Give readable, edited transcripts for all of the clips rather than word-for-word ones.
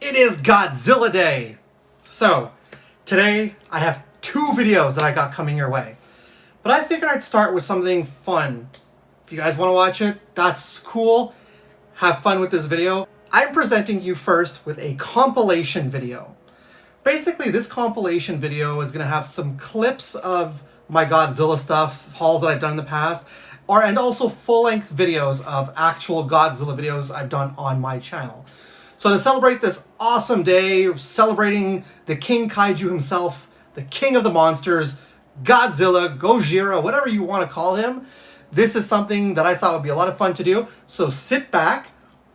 It is Godzilla Day! So, today I have two videos that I got coming your way. But I figured I'd start with something fun. If you guys want to watch it, that's cool. Have fun with this video. I'm presenting you first with a compilation video. Basically, this compilation video is going to have some clips of my Godzilla stuff, hauls that I've done in the past, and also full-length videos of actual Godzilla videos I've done on my channel. So to celebrate this awesome day, celebrating the King Kaiju himself, the king of the monsters, Godzilla, Gojira, whatever you want to call him, this is something that I thought would be a lot of fun to do. So sit back,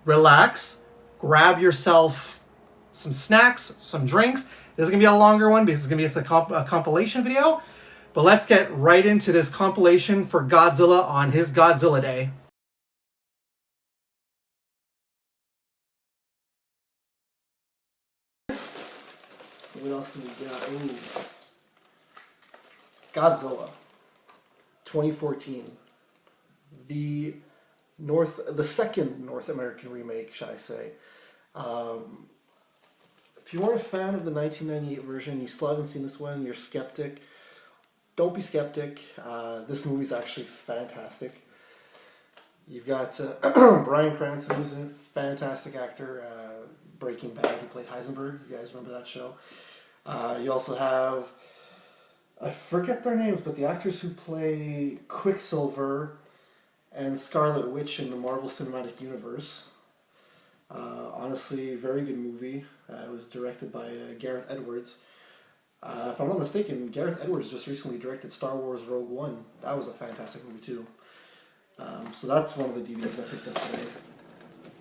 relax, grab yourself some snacks, some drinks. This is going to be a longer one because it's going to be a compilation video. But let's get right into this compilation for Godzilla on his Godzilla Day. What else do we got? Ooh. Godzilla 2014. The second North American remake, shall I say. If you weren't a fan of the 1998 version, you still haven't seen this one, you're skeptic, don't be skeptic. This movie's actually fantastic. You've got Bryan Cranston, who's a fantastic actor. Breaking Bad, he played Heisenberg. You guys remember that show? You also have, I forget their names, but the actors who play Quicksilver and Scarlet Witch in the Marvel Cinematic Universe. Honestly, very good movie. It was directed by Gareth Edwards. If I'm not mistaken, Gareth Edwards just recently directed Star Wars Rogue One. That was a fantastic movie too. So that's one of the DVDs I picked up today.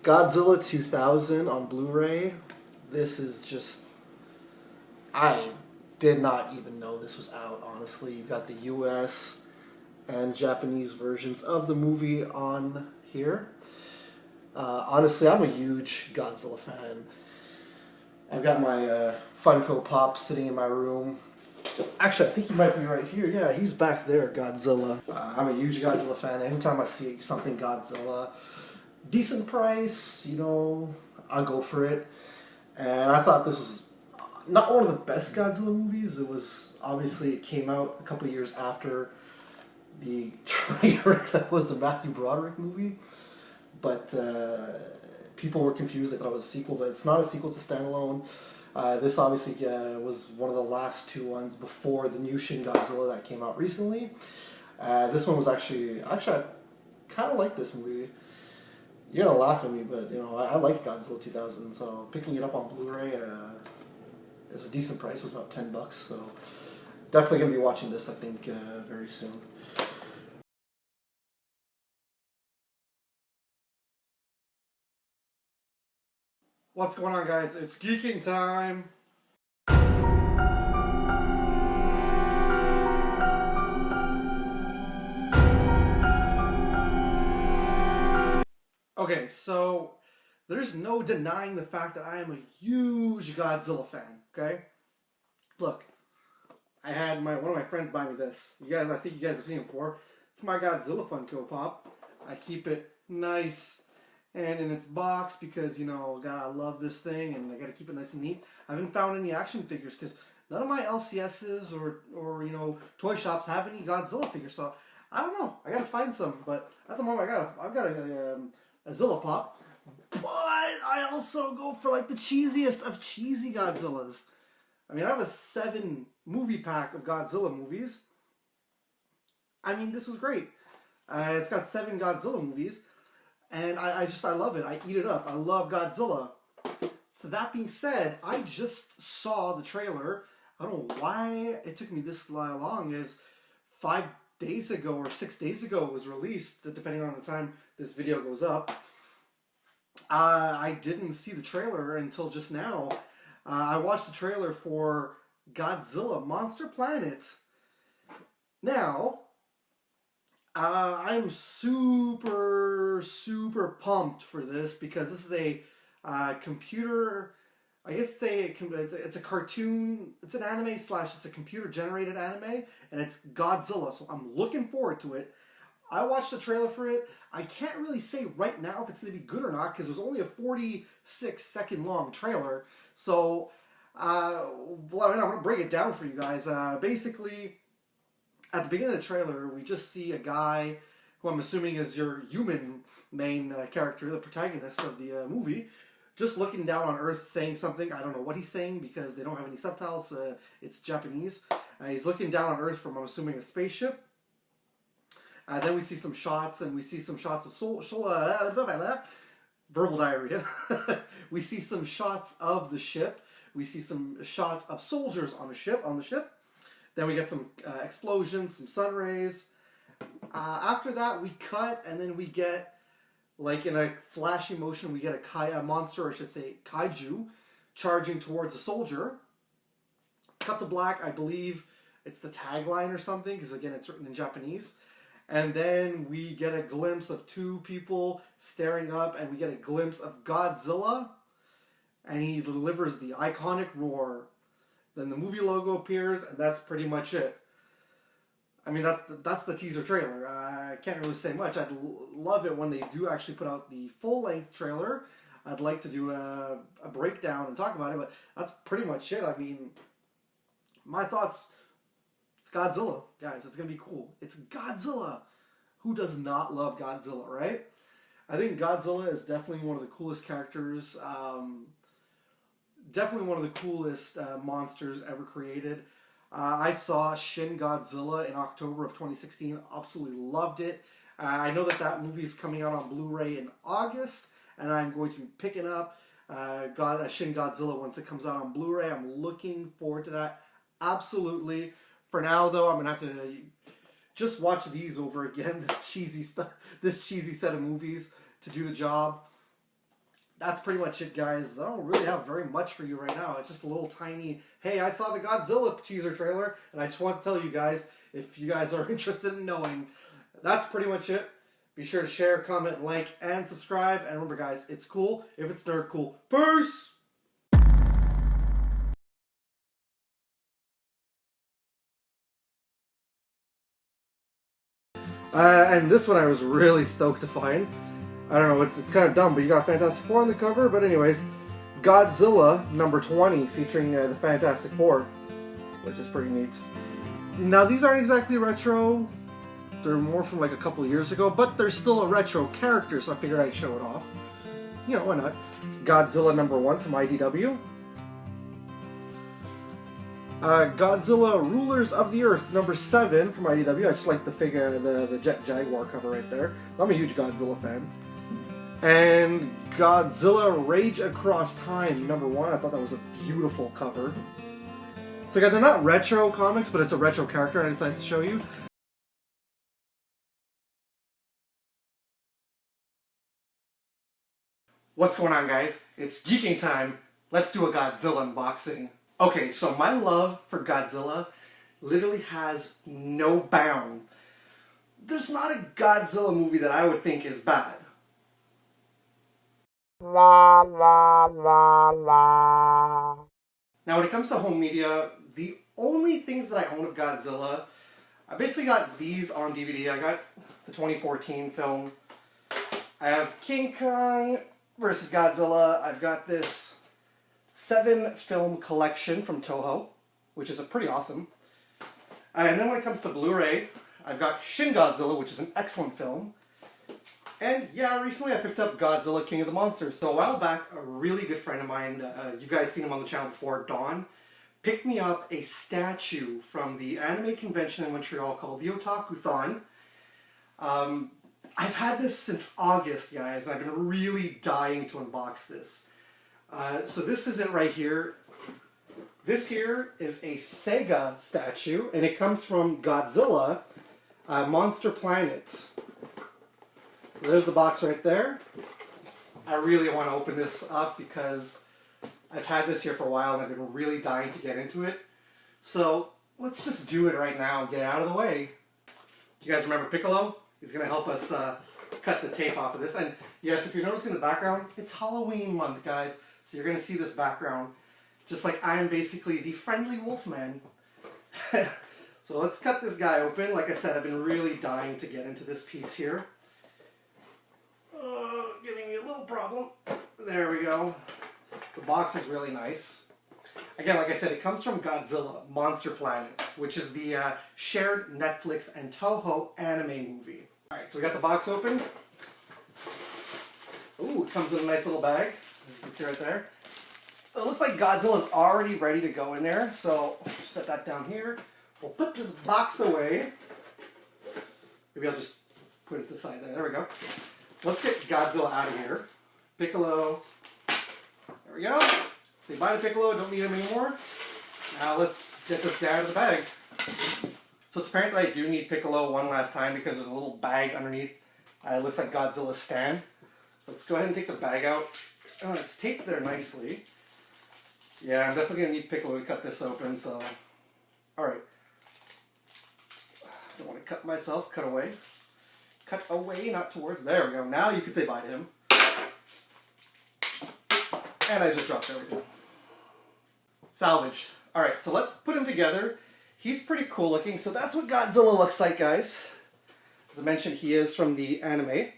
Godzilla 2000 on Blu-ray. This is just... I did not even know this was out, honestly. You've got the US and Japanese versions of the movie on here. Honestly, I'm a huge Godzilla fan. I've got my Funko Pop sitting in my room. Actually, I think he might be right here. Yeah, he's back there, Godzilla. I'm a huge Godzilla fan. Anytime I see something Godzilla, decent price, you know, I'll go for it. And I thought this was not one of the best Godzilla movies. It was, obviously, it came out a couple of years after the trailer that was the Matthew Broderick movie. But people were confused. They thought it was a sequel, but it's not a sequel. It's a standalone. This obviously was one of the last two ones before the new Shin Godzilla that came out recently. This one was actually I kind of like this movie. You're gonna laugh at me, but you know I like Godzilla 2000. So picking it up on Blu-ray, it was a decent price. It was about $10. So definitely gonna be watching this, I think, very soon. What's going on, guys? It's geeking time! Okay, so there's no denying the fact that I am a huge Godzilla fan, okay? Look, I had one of my friends buy me this. I think you guys have seen it before. It's my Godzilla Funko Pop. I keep it nice and in its box because, you know, God, I love this thing and I gotta keep it nice and neat. I haven't found any action figures because none of my LCSs or you know, toy shops have any Godzilla figures, so I don't know. I gotta find some, but at the moment I've got a Zilla Pop, but I also go for like the cheesiest of cheesy Godzillas. I mean, I have a 7 movie pack of Godzilla movies. I mean, this was great. It's got 7 Godzilla movies. And I love it. I eat it up. I love Godzilla. So that being said, I just saw the trailer. I don't know why it took me this long. Is 5 days ago or 6 days ago it was released, depending on the time this video goes up. I didn't see the trailer until just now. I watched the trailer for Godzilla Monster Planet. Now, I'm super pumped for this because this is a computer. I guess it's a cartoon. It's an anime / it's a computer generated anime, and it's Godzilla. So I'm looking forward to it. I watched the trailer for it. I can't really say right now if it's going to be good or not because it was only a 46-second long trailer. So, well, I'm going to break it down for you guys. Basically, at the beginning of the trailer, we just see a guy who I'm assuming is your human main character, the protagonist of the movie, just looking down on Earth saying something. I don't know what he's saying because they don't have any subtitles. It's Japanese. He's looking down on Earth from, I'm assuming, a spaceship. Then we see some shots, and we see some shots of verbal diarrhea. We see some shots of the ship. We see some shots of soldiers on the ship. Then we get some explosions, some sun rays. After that, we cut, and then we get, like in a flashy motion, we get a monster, or I should say kaiju, charging towards a soldier. Cut to black, I believe it's the tagline or something, because again, it's written in Japanese. And then we get a glimpse of two people staring up, and we get a glimpse of Godzilla, and he delivers the iconic roar. Then the movie logo appears, and that's pretty much it. I mean, that's the teaser trailer. I can't really say much. I'd love it when they do actually put out the full-length trailer. I'd like to do a breakdown and talk about it, but that's pretty much it. I mean, my thoughts... It's Godzilla, guys. It's going to be cool. It's Godzilla. Who does not love Godzilla, right? I think Godzilla is definitely one of the coolest characters. Definitely one of the coolest monsters ever created. I saw Shin Godzilla in October of 2016. Absolutely loved it. I know that movie is coming out on Blu-ray in August, and I'm going to be picking up Shin Godzilla once it comes out on Blu-ray. I'm looking forward to that. Absolutely. For now, though, I'm gonna have to just watch these over again. This cheesy set of movies to do the job. That's pretty much it, guys. I don't really have very much for you right now. It's just a little tiny. Hey, I saw the Godzilla teaser trailer, and I just want to tell you guys if you guys are interested in knowing. That's pretty much it. Be sure to share, comment, like, and subscribe. And remember, guys, it's cool if it's nerd cool. Peace. And this one I was really stoked to find. I don't know, it's kind of dumb, but you got Fantastic Four on the cover. But anyways, Godzilla number 20 featuring the Fantastic Four, which is pretty neat. Now these aren't exactly retro. They're more from like a couple of years ago, but they're still a retro character, so I figured I'd show it off. You know, why not? Godzilla number 1 from IDW. Godzilla Rulers of the Earth number 7 from IDW. I just like the figure, the Jet Jaguar cover right there. I'm a huge Godzilla fan. And Godzilla Rage Across Time number 1. I thought that was a beautiful cover. So guys, they're not retro comics, but it's a retro character I decided to show you. What's going on, guys? It's geeking time. Let's do a Godzilla unboxing. Okay, so my love for Godzilla literally has no bounds. There's not a Godzilla movie that I would think is bad. La la la la. Now when it comes to home media, the only things that I own of Godzilla, I basically got these on DVD. I got the 2014 film. I have King Kong versus Godzilla. I've got this 7-film collection from Toho, which is pretty awesome. And then when it comes to Blu-ray, I've got Shin Godzilla, which is an excellent film. And yeah, recently I picked up Godzilla King of the Monsters. So a while back, a really good friend of mine, you guys seen him on the channel before, Dawn, picked me up a statue from the anime convention in Montreal called the Otaku-thon. I've had this since August, guys, and I've been really dying to unbox this. So this is it right here. This here is a Sega statue, and it comes from Godzilla, Monster Planet. There's the box right there. I really want to open this up because I've had this here for a while and I've been really dying to get into it. So let's just do it right now and get it out of the way. Do you guys remember Piccolo? He's going to help us cut the tape off of this. And yes, if you're noticing the background, it's Halloween month, guys. So you're going to see this background. Just like I'm basically the friendly Wolfman. So let's cut this guy open. Like I said, I've been really dying to get into this piece here. Giving me a little problem. There we go. The box is really nice. Again, like I said, it comes from Godzilla, Monster Planet, which is the shared Netflix and Toho anime movie. Alright, so we got the box open. Ooh, it comes in a nice little bag, as you can see right there. So it looks like Godzilla's already ready to go in there. So set that down here. We'll put this box away. Maybe I'll just put it to the side there. There we go. Let's get Godzilla out of here. Piccolo. There we go. Say bye to Piccolo. Don't need him anymore. Now let's get this guy out of the bag. So it's apparent that I do need Piccolo one last time because there's a little bag underneath. It looks like Godzilla's stand. Let's go ahead and take the bag out. Oh, it's taped there nicely. Yeah, I'm definitely going to need Piccolo to cut this open, so... Alright. Don't want to cut myself. Cut away. Cut away, not towards. There we go. Now you can say bye to him. And I just dropped everything. Salvaged. Alright, so let's put him together. He's pretty cool looking. So that's what Godzilla looks like, guys. As I mentioned, he is from the anime.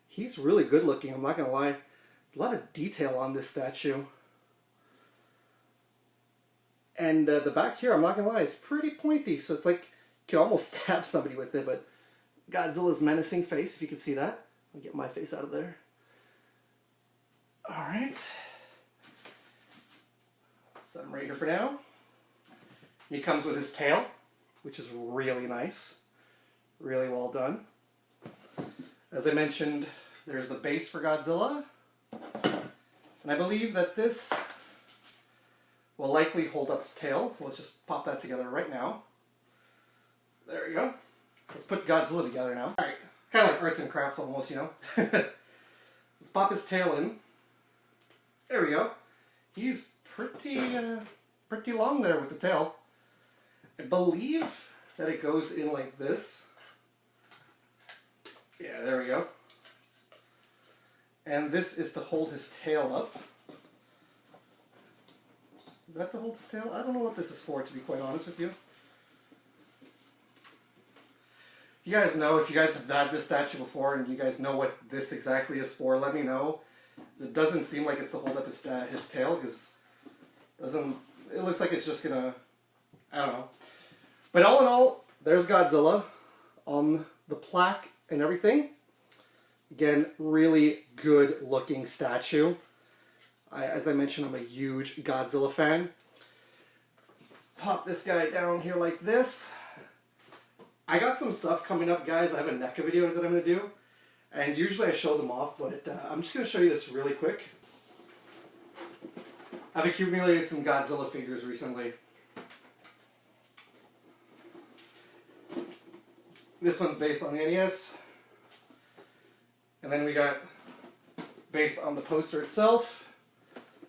He's really good looking, I'm not going to lie. There's a lot of detail on this statue. And the back here, I'm not going to lie, is pretty pointy. So it's like you can almost stab somebody with it. But Godzilla's menacing face, if you can see that. I'll get my face out of there. Alright. Set him right here for now. He comes with his tail, which is really nice. Really well done. As I mentioned, there's the base for Godzilla. And I believe that this will likely hold up his tail. So let's just pop that together right now. There we go. Let's put Godzilla together now. Alright, it's kind of like arts and crafts almost, you know. Let's pop his tail in. There we go. He's pretty long there with the tail. I believe that it goes in like this. Yeah, there we go. And this is to hold his tail up. Is that to hold his tail? I don't know what this is for, to be quite honest with you. You guys know, if you guys have had this statue before and you guys know what this exactly is for, let me know. It doesn't seem like it's to hold up his tail, because it looks like it's just gonna, I don't know. But all in all, there's Godzilla on the plaque and everything. Again, really good looking statue. As I mentioned, I'm a huge Godzilla fan. Let's pop this guy down here like this. I got some stuff coming up, guys. I have a NECA video that I'm going to do. And usually I show them off, but I'm just going to show you this really quick. I've accumulated some Godzilla figures recently. This one's based on the NES. And then we got based on the poster itself.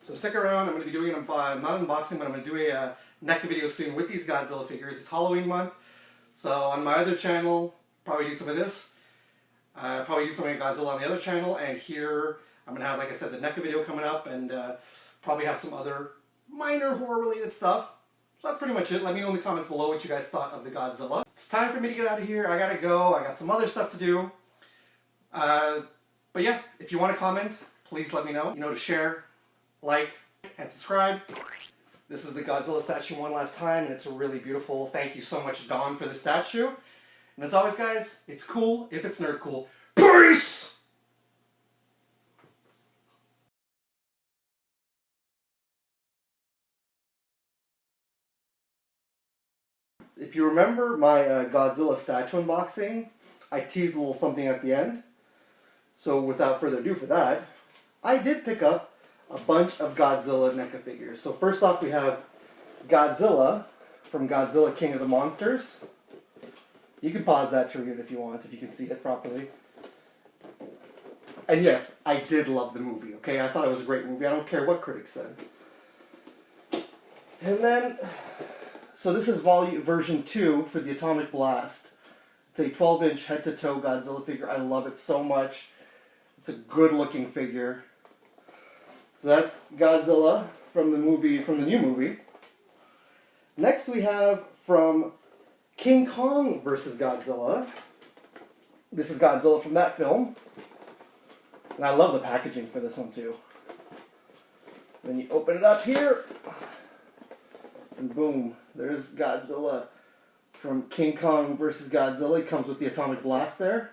So stick around. I'm going to be doing not unboxing, but I'm going to do a NECA video soon with these Godzilla figures. It's Halloween month. So on my other channel, probably do some of this. Probably do something with Godzilla on the other channel. And here, I'm going to have, like I said, the NECA video coming up. And probably have some other minor horror-related stuff. So that's pretty much it. Let me know in the comments below what you guys thought of the Godzilla. It's time for me to get out of here. I gotta go. I got some other stuff to do. But yeah, if you want to comment, please let me know. You know to share, like, and subscribe. This is the Godzilla statue one last time, and it's really beautiful. Thank you so much, Dawn, for the statue. And as always, guys, it's cool if it's nerd cool. Peace! If you remember my Godzilla statue unboxing, I teased a little something at the end. So without further ado for that, I did pick up a bunch of Godzilla NECA figures. So first off, we have Godzilla from Godzilla King of the Monsters. You can pause that to read it if you want, if you can see it properly. And yes, I did love the movie, okay? I thought it was a great movie. I don't care what critics said. And then, so this is version 2 for the Atomic Blast. It's a 12-inch head-to-toe Godzilla figure. I love it so much. It's a good-looking figure. So that's Godzilla from the new movie. Next we have from King Kong versus Godzilla. This is Godzilla from that film. And I love the packaging for this one too. Then you open it up here, and boom, there's Godzilla from King Kong versus Godzilla. He comes with the atomic blast there.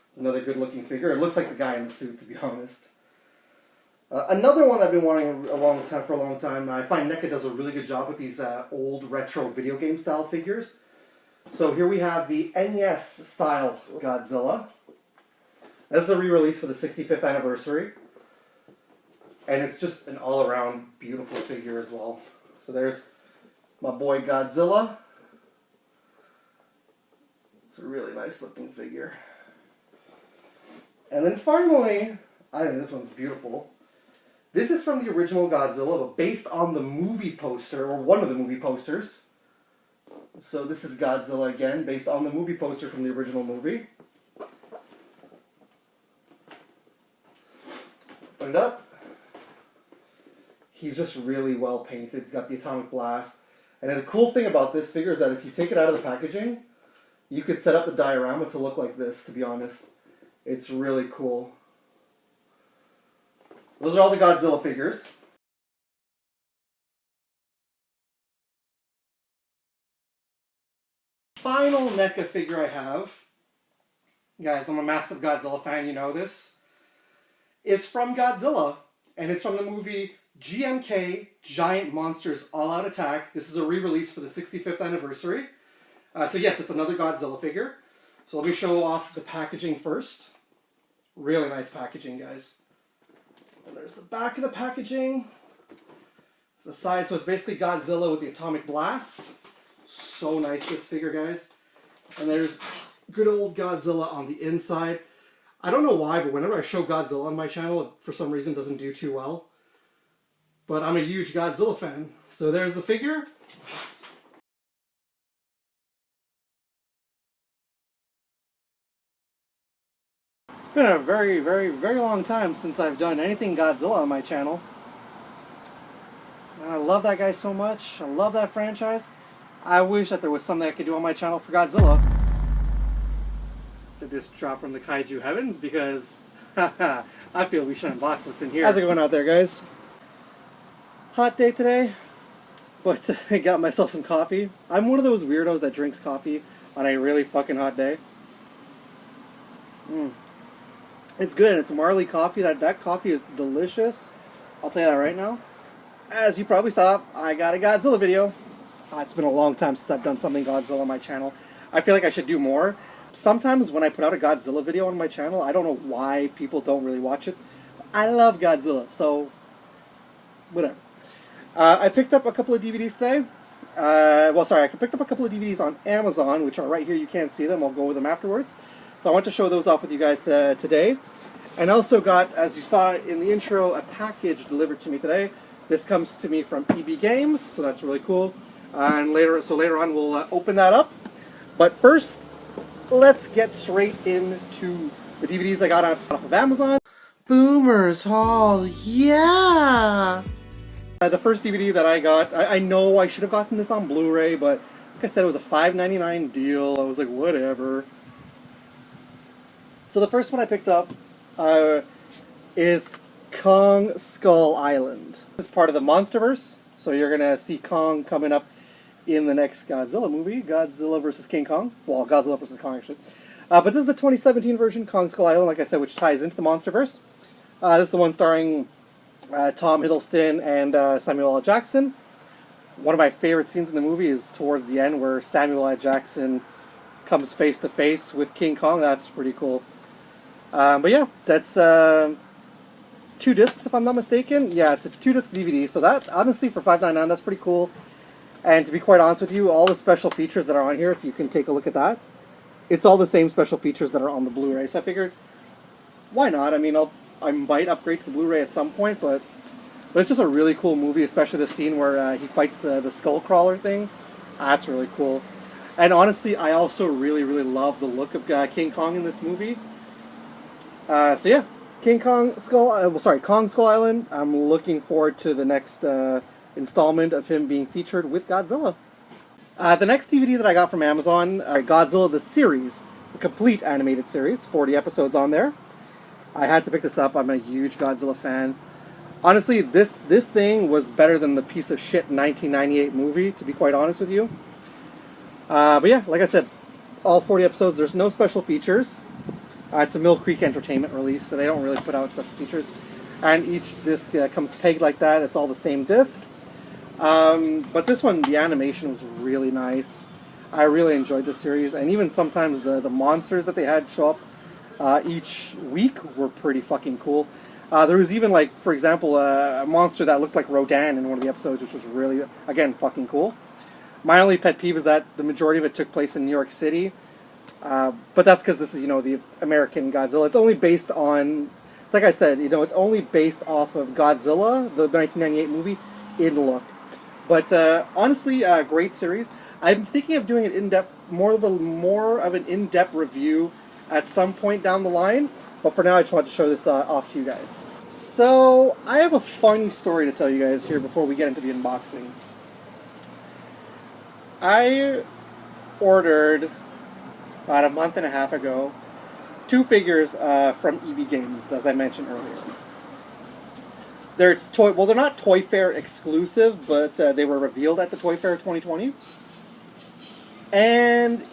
It's another good looking figure. It looks like the guy in the suit, to be honest. Another one I've been wanting for a long time. I find NECA does a really good job with these old retro video game style figures. So here we have the NES style Godzilla. This is a re-release for the 65th anniversary. And it's just an all-around beautiful figure as well. So there's my boy Godzilla. It's a really nice looking figure. And then finally, I think this one's beautiful. This is from the original Godzilla, but based on the movie poster, or one of the movie posters. So this is Godzilla again, based on the movie poster from the original movie. Open it up. He's just really well painted. He's got the atomic blast. And the cool thing about this figure is that if you take it out of the packaging, you could set up the diorama to look like this, to be honest. It's really cool. Those are all the Godzilla figures. Final NECA figure I have, guys, I'm a massive Godzilla fan, you know this, is from Godzilla, and it's from the movie GMK, Giant Monsters All-Out Attack. This is a re-release for the 65th anniversary. So yes, it's another Godzilla figure. So let me show off the packaging first. Really nice packaging, guys. And there's the back of the packaging. The side, so it's basically Godzilla with the atomic blast. So nice, this figure, guys. And there's good old Godzilla on the inside. I don't know why, but whenever I show Godzilla on my channel, it for some reason doesn't do too well. But I'm a huge Godzilla fan. So there's the figure. It's been a very, very, very long time since I've done anything Godzilla on my channel. And I love that guy so much. I love that franchise. I wish that there was something I could do on my channel for Godzilla. Did this drop from the kaiju heavens? Because I feel we should unbox what's in here. How's it going out there, guys? Hot day today, but I got myself some coffee. I'm one of those weirdos that drinks coffee on a really fucking hot day. It's good, and it's Marley coffee. That coffee is delicious. I'll tell you that right now. As you probably saw, I got a Godzilla video. It's been a long time since I've done something Godzilla on my channel. I feel like I should do more. Sometimes when I put out a Godzilla video on my channel, I don't know why people don't really watch it. I love Godzilla, so whatever. I picked up a couple of DVDs today. I picked up a couple of DVDs on Amazon, which are right here. You can't see them. I'll go with them afterwards. So I want to show those off with you guys today. And also got, as you saw in the intro, a package delivered to me today. This comes to me from EB Games, so that's really cool. And later on we'll open that up. But first, let's get straight into the DVDs I got off of Amazon. Boomer's Haul, yeah! The first DVD that I got, I know I should have gotten this on Blu-ray, but like I said, it was a $5.99 deal. I was like, whatever. So the first one I picked up is Kong Skull Island. This is part of the Monsterverse, so you're going to see Kong coming up in the next Godzilla movie, Godzilla vs. King Kong. Well, Godzilla vs. Kong, actually. But this is the 2017 version, Kong Skull Island, like I said, which ties into the Monsterverse. This is the one starring Tom Hiddleston and Samuel L. Jackson. One of my favorite scenes in the movie is towards the end where Samuel L. Jackson comes face to face with King Kong. That's pretty cool. But yeah, that's 2 discs if I'm not mistaken. Yeah, it's a 2-disc DVD. So that, honestly, for $5.99, that's pretty cool. And to be quite honest with you, all the special features that are on here, if you can take a look at that, it's all the same special features that are on the Blu-ray. So I figured, why not? I mean, I might upgrade to the Blu-ray at some point, but it's just a really cool movie, especially the scene where he fights the skull crawler thing. That's really cool. And honestly, I also really, really love the look of King Kong in this movie. So yeah, Kong Skull Island. I'm looking forward to the next installment of him being featured with Godzilla. The next DVD that I got from Amazon, Godzilla the series, the complete animated series, 40 episodes on there. I had to pick this up. I'm a huge Godzilla fan. Honestly, this thing was better than the piece of shit 1998 movie, to be quite honest with you. But yeah, like I said, all 40 episodes, there's no special features. It's a Mill Creek Entertainment release, so they don't really put out special features. And each disc comes pegged like that. It's all the same disc. But this one, the animation was really nice. I really enjoyed the series. And even sometimes the monsters that they had show up each week were pretty fucking cool. There was even, like, for example, a monster that looked like Rodan in one of the episodes, which was really, again, fucking cool. My only pet peeve is that the majority of it took place in New York City. But that's because this is, the American Godzilla. It's only based on, it's like I said, it's only based off of Godzilla, the 1998 movie, in look. But honestly, great series. I'm thinking of doing an in-depth, more of an in-depth review at some point down the line. But for now, I just wanted to show this off to you guys. So, I have a funny story to tell you guys here before we get into the unboxing. I ordered, about a month and a half ago, 2 figures from EB Games, as I mentioned earlier. They're not Toy Fair exclusive, but they were revealed at the Toy Fair 2020. And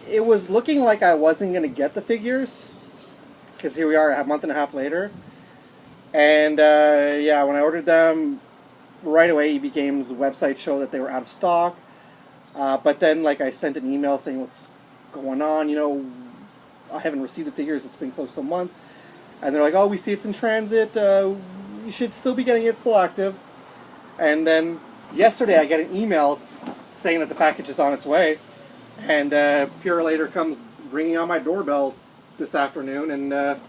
it was looking like I wasn't going to get the figures, because here we are a month and a half later. And yeah, when I ordered them, right away EB Games' website showed that they were out of stock. But then, I sent an email saying what's going on, I haven't received the figures, it's been close to a month. And they're like, oh, we see it's in transit, you should still be getting it, still active. And then yesterday I get an email saying that the package is on its way. And Pure later comes ringing on my doorbell this afternoon and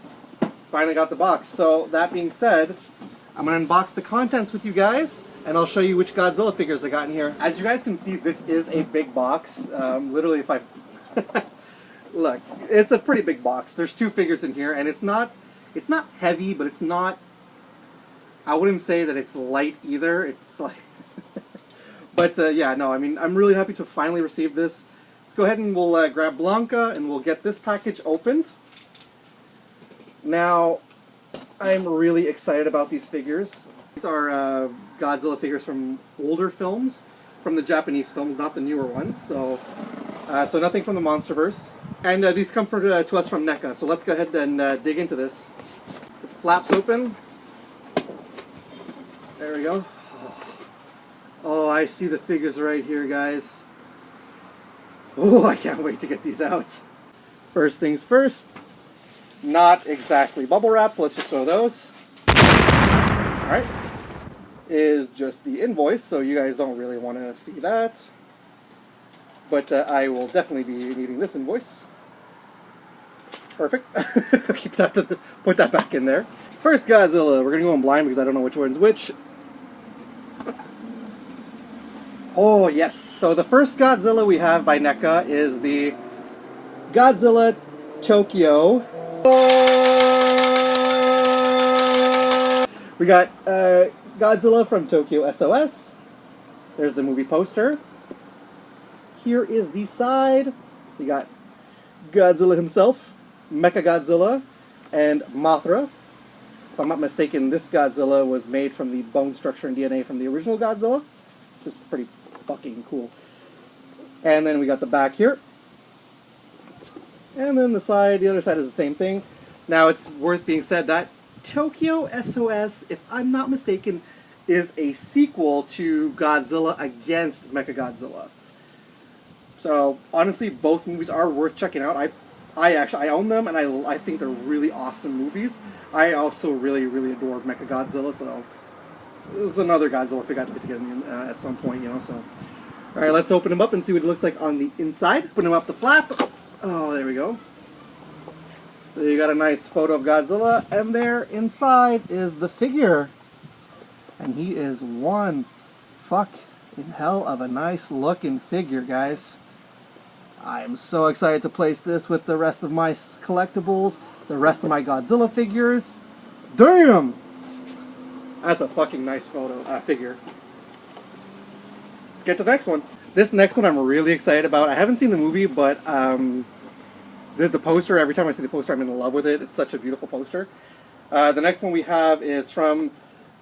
finally got the box. So that being said, I'm going to unbox the contents with you guys, and I'll show you which Godzilla figures I got in here. As you guys can see, this is a big box. Literally, if I... Look, it's a pretty big box. There's 2 figures in here, and it's not heavy, but it's not... I wouldn't say that it's light either. It's like... But yeah, no, I mean, I'm really happy to finally receive this. Let's go ahead and we'll grab Blanca, and we'll get this package opened. Now, I'm really excited about these figures. These are Godzilla figures from older films, from the Japanese films, not the newer ones. So nothing from the MonsterVerse. And these come to us from NECA. So let's go ahead and dig into this. Let's get the flaps open. There we go. Oh, I see the figures right here, guys. Oh, I can't wait to get these out. First things first. Not exactly bubble wrap, so let's just throw those. Alright. Is just the invoice, so you guys don't really want to see that. But I will definitely be needing this invoice. Perfect. Put that back in there. First Godzilla. We're going to go in blind because I don't know which one's which. Oh, yes. So the first Godzilla we have by NECA is the Godzilla Tokyo. We got Godzilla from Tokyo SOS. There's the movie poster. Here is the side. We got Godzilla himself, Mechagodzilla, and Mothra. If I'm not mistaken, this Godzilla was made from the bone structure and DNA from the original Godzilla. Which is pretty fucking cool. And then we got the back here. And then the other side is the same thing. Now it's worth being said that Tokyo SOS, if I'm not mistaken, is a sequel to Godzilla against Mechagodzilla. So honestly, both movies are worth checking out. I own them, and I think they're really awesome movies. I also really adore Mechagodzilla, so this is another Godzilla figure I'd like to get in at some point, so. Alright, let's open him up and see what it looks like on the inside. Open him up the flap. Oh, there we go. There you got a nice photo of Godzilla, and there inside is the figure. And he is one fucking hell of a nice looking figure, guys. I am so excited to place this with the rest of my collectibles, the rest of my Godzilla figures. Damn! That's a fucking nice figure. Let's get to the next one. This next one I'm really excited about. I haven't seen the movie, but the poster, every time I see the poster, I'm in love with it. It's such a beautiful poster. The next one we have is from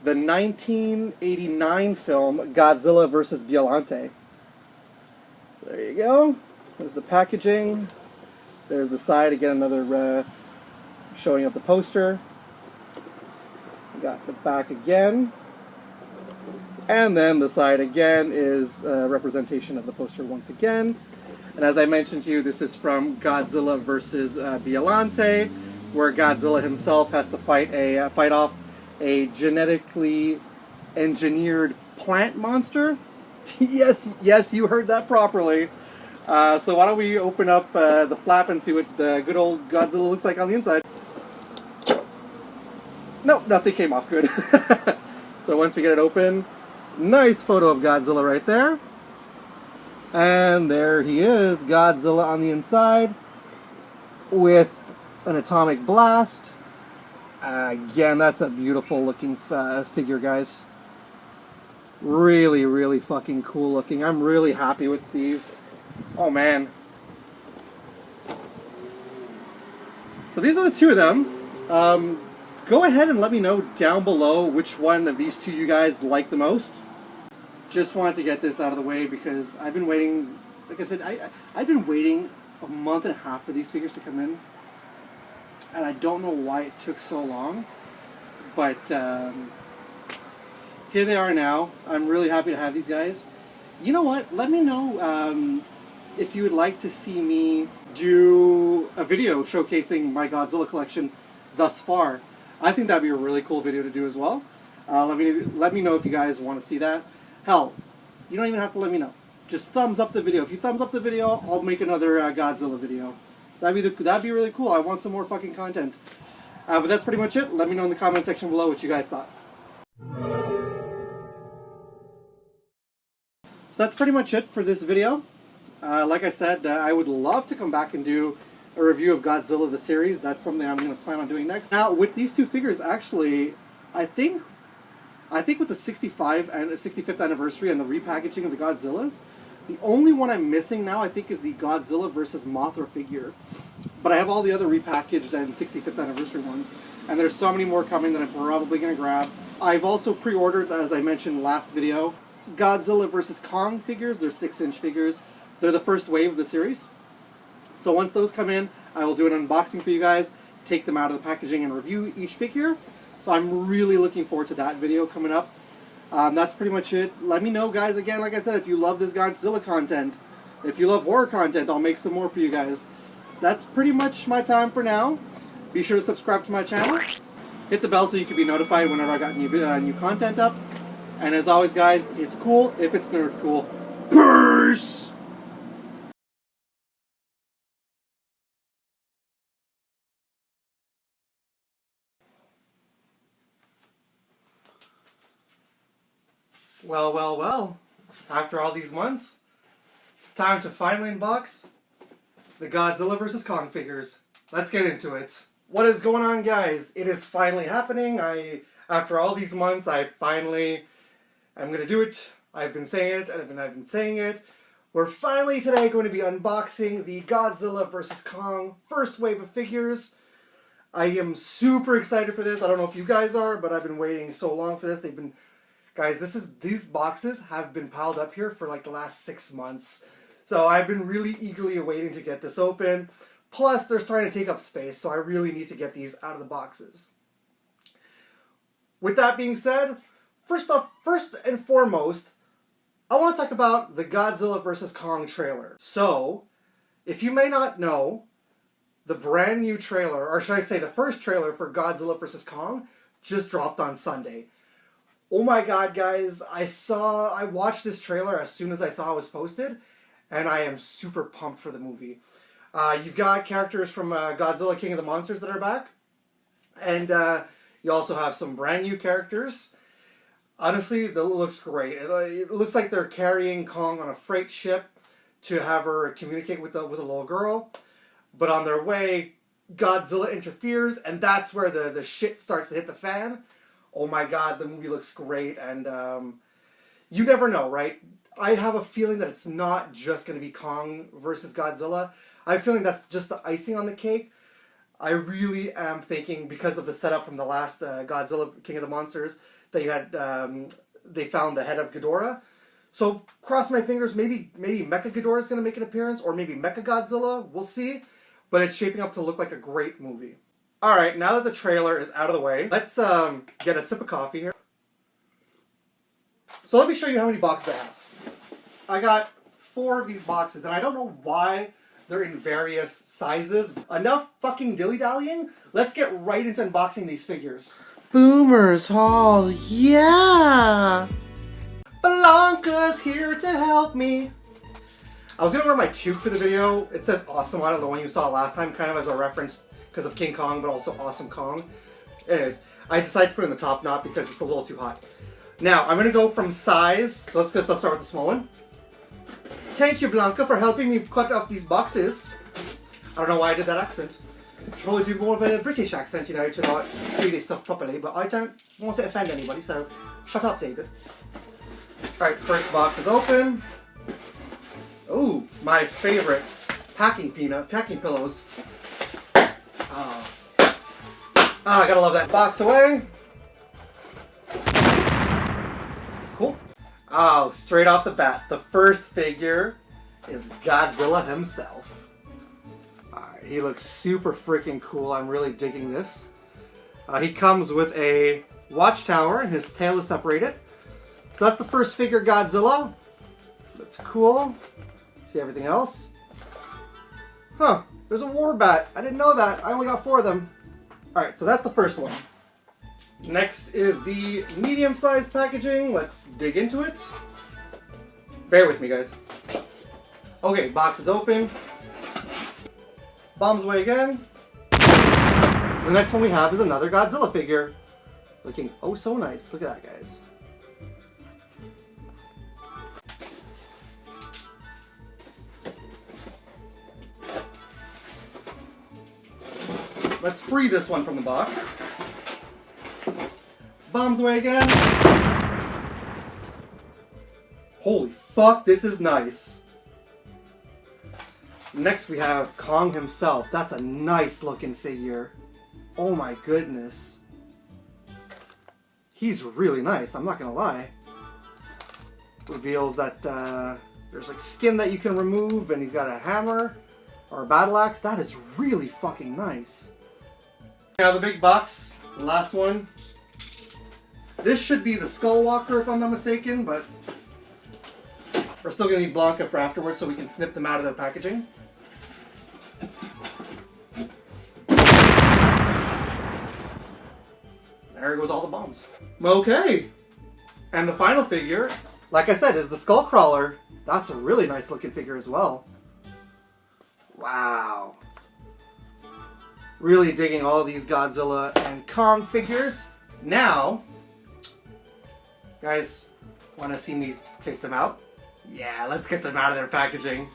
the 1989 film Godzilla vs. Biollante. So there you go. There's the packaging. There's the side. Again, another showing of the poster. We got the back again. And then the side again is a representation of the poster once again. And as I mentioned to you, this is from Godzilla vs. Biollante, where Godzilla himself has to fight off a genetically engineered plant monster. Yes, you heard that properly. So why don't we open up the flap and see what the good old Godzilla looks like on the inside. Nope, nothing came off good. So once we get it open, nice photo of Godzilla right there. And there he is, Godzilla on the inside with an atomic blast. Again, that's a beautiful looking figure, guys. Really, really fucking cool looking. I'm really happy with these. Oh man. So these are the two of them. Go ahead and let me know down below which one of these two you guys like the most. Just wanted to get this out of the way because I've been waiting, like I said, I've been waiting a month and a half for these figures to come in. And I don't know why it took so long. But here they are now. I'm really happy to have these guys. You know what? Let me know if you would like to see me do a video showcasing my Godzilla collection thus far. I think that'd be a really cool video to do as well. Let me know if you guys want to see that. Hell, you don't even have to let me know. Just thumbs up the video. If you thumbs up the video, I'll make another Godzilla video. That'd be really cool. I want some more fucking content. But that's pretty much it. Let me know in the comment section below what you guys thought. So that's pretty much it for this video. Like I said, I would love to come back and do a review of Godzilla the series. That's something I'm going to plan on doing next. Now, with these two figures, actually, I think with the 65th anniversary and the repackaging of the Godzillas, the only one I'm missing now, I think, is the Godzilla vs. Mothra figure. But I have all the other repackaged and 65th anniversary ones. And there's so many more coming that I'm probably going to grab. I've also pre-ordered, as I mentioned last video, Godzilla vs. Kong figures. They're 6-inch figures. They're the first wave of the series. So once those come in, I will do an unboxing for you guys, take them out of the packaging and review each figure. So I'm really looking forward to that video coming up. That's pretty much it. Let me know, guys, again, like I said, if you love this Godzilla content. If you love horror content, I'll make some more for you guys. That's pretty much my time for now. Be sure to subscribe to my channel. Hit the bell so you can be notified whenever I got new content up. And as always, guys, it's cool if it's nerd cool. Peace! Well. After all these months, it's time to finally unbox the Godzilla vs. Kong figures. Let's get into it. What is going on, guys? It is finally happening. After all these months, I'm going to do it. I've been saying it, and I've been saying it. We're finally today going to be unboxing the Godzilla vs. Kong first wave of figures. I am super excited for this. I don't know if you guys are, but I've been waiting so long for this. Guys, these boxes have been piled up here for like the last 6 months. So I've been really eagerly awaiting to get this open. Plus, they're starting to take up space, so I really need to get these out of the boxes. With that being said, first and foremost, I want to talk about the Godzilla vs. Kong trailer. So, if you may not know, the brand new trailer, or should I say the first trailer for Godzilla vs. Kong, just dropped on Sunday. Oh my god, guys, I watched this trailer as soon as I saw it was posted, and I am super pumped for the movie. You've got characters from Godzilla King of the Monsters that are back, and you also have some brand new characters. Honestly, it looks great. It looks like they're carrying Kong on a freight ship to have her communicate with a little girl, but on their way, Godzilla interferes, and that's where the shit starts to hit the fan. Oh my god, the movie looks great, and you never know, right? I have a feeling that it's not just going to be Kong versus Godzilla. I have a feeling that's just the icing on the cake. I really am thinking, because of the setup from the last Godzilla King of the Monsters, that you had, they found the head of Ghidorah. So cross my fingers, maybe Mecha Ghidorah is going to make an appearance, or maybe Mecha Godzilla. We'll see. But it's shaping up to look like a great movie. All right, now that the trailer is out of the way, let's get a sip of coffee here. So let me show you how many boxes I have. I got 4 of these boxes, and I don't know why they're in various sizes. Enough fucking dilly-dallying. Let's get right into unboxing these figures. Boomer's Hall, yeah! Blanca's here to help me. I was gonna wear my toque for the video. It says Awesome on it, the one you saw last time, kind of as a reference because of King Kong, but also Awesome Kong. Anyways, I decided to put it in the top knot because it's a little too hot. Now, I'm gonna go from size, so let's start with the small one. Thank you, Blanca, for helping me cut up these boxes. I don't know why I did that accent. I should probably do more of a British accent, you know, to not do this stuff properly, but I don't want to offend anybody, so shut up, David. Alright, first box is open. Ooh, my favorite packing pillows. I gotta love that. Box away. Cool. Oh, straight off the bat, the first figure is Godzilla himself. Alright, he looks super freaking cool. I'm really digging this. He comes with a watchtower and his tail is separated. So that's the first figure, Godzilla. That's cool. See everything else? Huh, there's a war bat. I didn't know that. I only got 4 of them. Alright, so that's the first one. Next is the medium-sized packaging. Let's dig into it. Bear with me, guys. Okay, box is open. Bombs away again. The next one we have is another Godzilla figure. Looking oh so nice. Look at that, guys. Let's free this one from the box. Bombs away again. Holy fuck, this is nice. Next we have Kong himself. That's a nice looking figure. Oh my goodness. He's really nice, I'm not gonna lie. Reveals that there's like skin that you can remove, and he's got a hammer or a battle axe. That is really fucking nice. Now the big box, the last one. This should be the Skull Walker if I'm not mistaken, but we're still going to need Blanca for afterwards so we can snip them out of their packaging. There goes all the bombs. Okay, and the final figure, like I said, is the Skull Crawler. That's a really nice looking figure as well. Wow. Really digging all these Godzilla and Kong figures. Now, guys, want to see me take them out? Yeah, let's get them out of their packaging.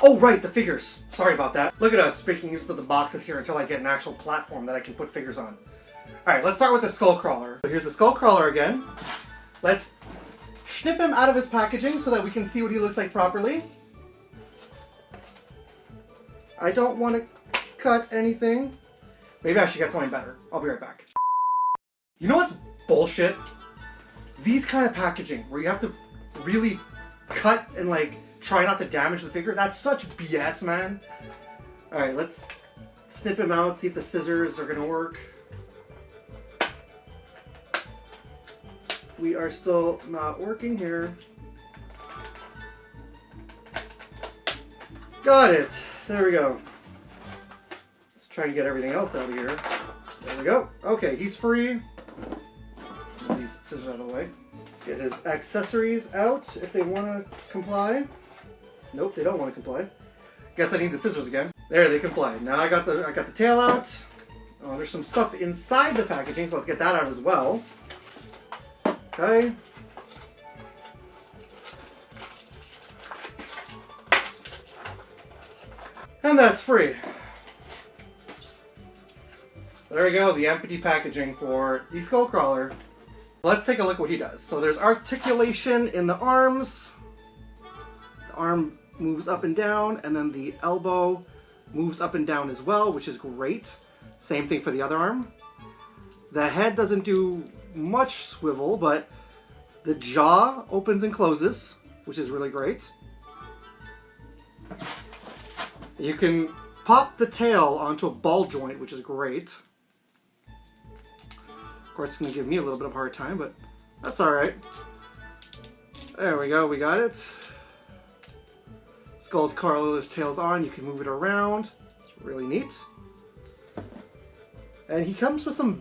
Oh, right, the figures. Sorry about that. Look at us making use of the boxes here until I get an actual platform that I can put figures on. Alright, let's start with the Skull Crawler. So here's the Skull Crawler again. Let's snip him out of his packaging so that we can see what he looks like properly. I don't want to cut anything. Maybe I should get something better. I'll be right back. You know what's bullshit? These kind of packaging where you have to really cut and like try not to damage the figure. That's such BS, man. Alright, let's snip him out, see if the scissors are gonna work. We are still not working here. Got it. There we go. Let's try and get everything else out of here. There we go. Okay, he's free. Move these scissors out of the way. Let's get his accessories out if they want to comply. Nope, they don't want to comply. Guess I need the scissors again. There, they comply. Now I got the tail out. Oh, there's some stuff inside the packaging, so let's get that out as well. Okay. And that's free. There we go, the empty packaging for the Skull Crawler. Let's take a look at what he does. So there's articulation in the arms. The arm moves up and down, and then the elbow moves up and down as well, which is great. Same thing for the other arm. The head doesn't do much swivel, but the jaw opens and closes, which is really great. You can pop the tail onto a ball joint, which is great. Of course, it's going to give me a little bit of a hard time, but that's alright. There we go, we got it. Skull Carlos tail's on, you can move it around. It's really neat. And he comes with some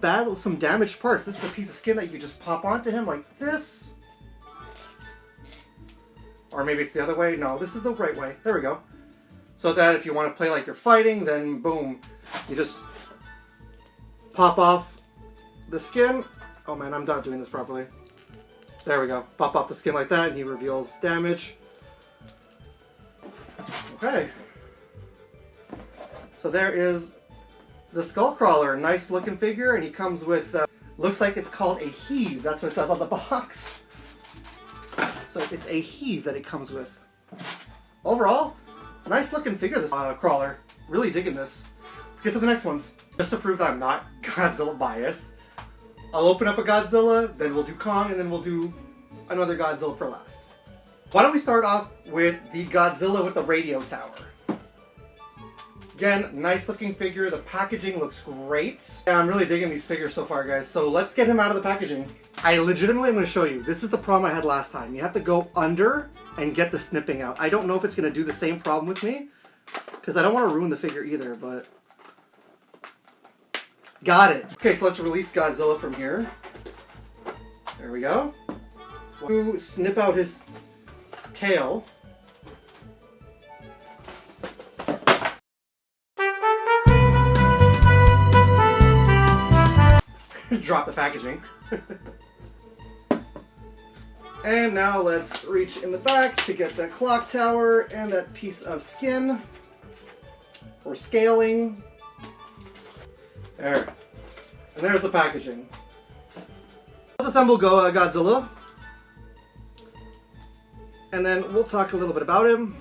damaged parts. This is a piece of skin that you can just pop onto him like this. Or maybe it's the other way. No, this is the right way. There we go. So that if you want to play like you're fighting, then boom, you just pop off the skin. Oh man, I'm not doing this properly. There we go. Pop off the skin like that, and he reveals damage. Okay. So there is the Skullcrawler. Nice looking figure, and he comes with, looks like it's called a heave. That's what it says on the box. So it's a heave that it comes with. Overall, nice looking figure, this crawler. Really digging this. Let's get to the next ones. Just to prove that I'm not Godzilla biased, I'll open up a Godzilla, then we'll do Kong, and then we'll do another Godzilla for last. Why don't we start off with the Godzilla with the radio tower. Again, nice looking figure. The packaging looks great. Yeah, I'm really digging these figures so far, guys. So let's get him out of the packaging. I legitimately am going to show you. This is the problem I had last time. You have to go under and get the snipping out. I don't know if it's going to do the same problem with me, because I don't want to ruin the figure either, but... Got it. Okay, so let's release Godzilla from here. There we go. Let's snip out his tail. Drop the packaging. And now let's reach in the back to get that clock tower and that piece of skin for scaling. There. And there's the packaging. Let's assemble Godzilla. And then we'll talk a little bit about him.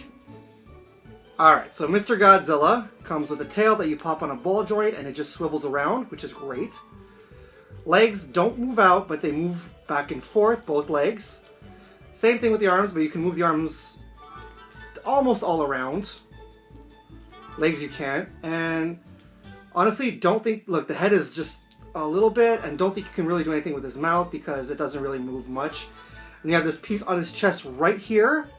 Alright, so Mr. Godzilla comes with a tail that you pop on a ball joint and it just swivels around, which is great. Legs don't move out, but they move back and forth, both legs. Same thing with the arms, but you can move the arms almost all around. Legs you can't. And honestly, don't think... Look, the head is just a little bit, and don't think you can really do anything with his mouth because it doesn't really move much. And you have this piece on his chest right here,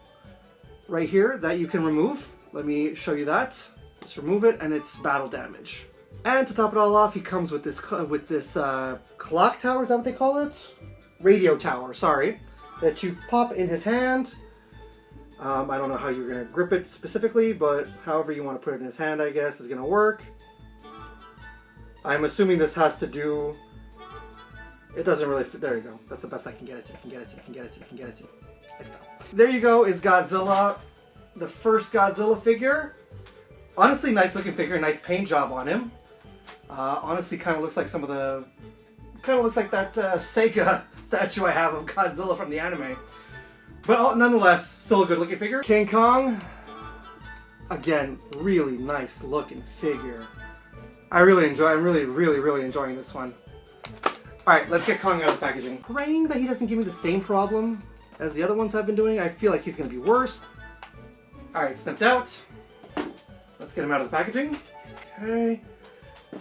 that you can remove. Let me show you that. Just remove it, and it's battle damage. And to top it all off, he comes with this clock tower, is that what they call it? Radio tower, sorry. That you pop in his hand. I don't know how you're going to grip it specifically, but however you want to put it in his hand, I guess, is going to work. I'm assuming this has to do... It doesn't really fit. There you go. That's the best I can get it to. You can get it to. You can get it to. You can get it to. It fell. There you go is Godzilla. The first Godzilla figure. Honestly, nice looking figure. Nice paint job on him. Honestly, kind of looks like some of the... Kind of looks like that Sega statue I have of Godzilla from the anime. But nonetheless, still a good looking figure. King Kong. Again, really nice looking figure. I'm really enjoying this one. Alright, let's get Kong out of the packaging. Praying that he doesn't give me the same problem as the other ones I've been doing. I feel like he's going to be worse. Alright, snipped out. Let's get him out of the packaging. Okay.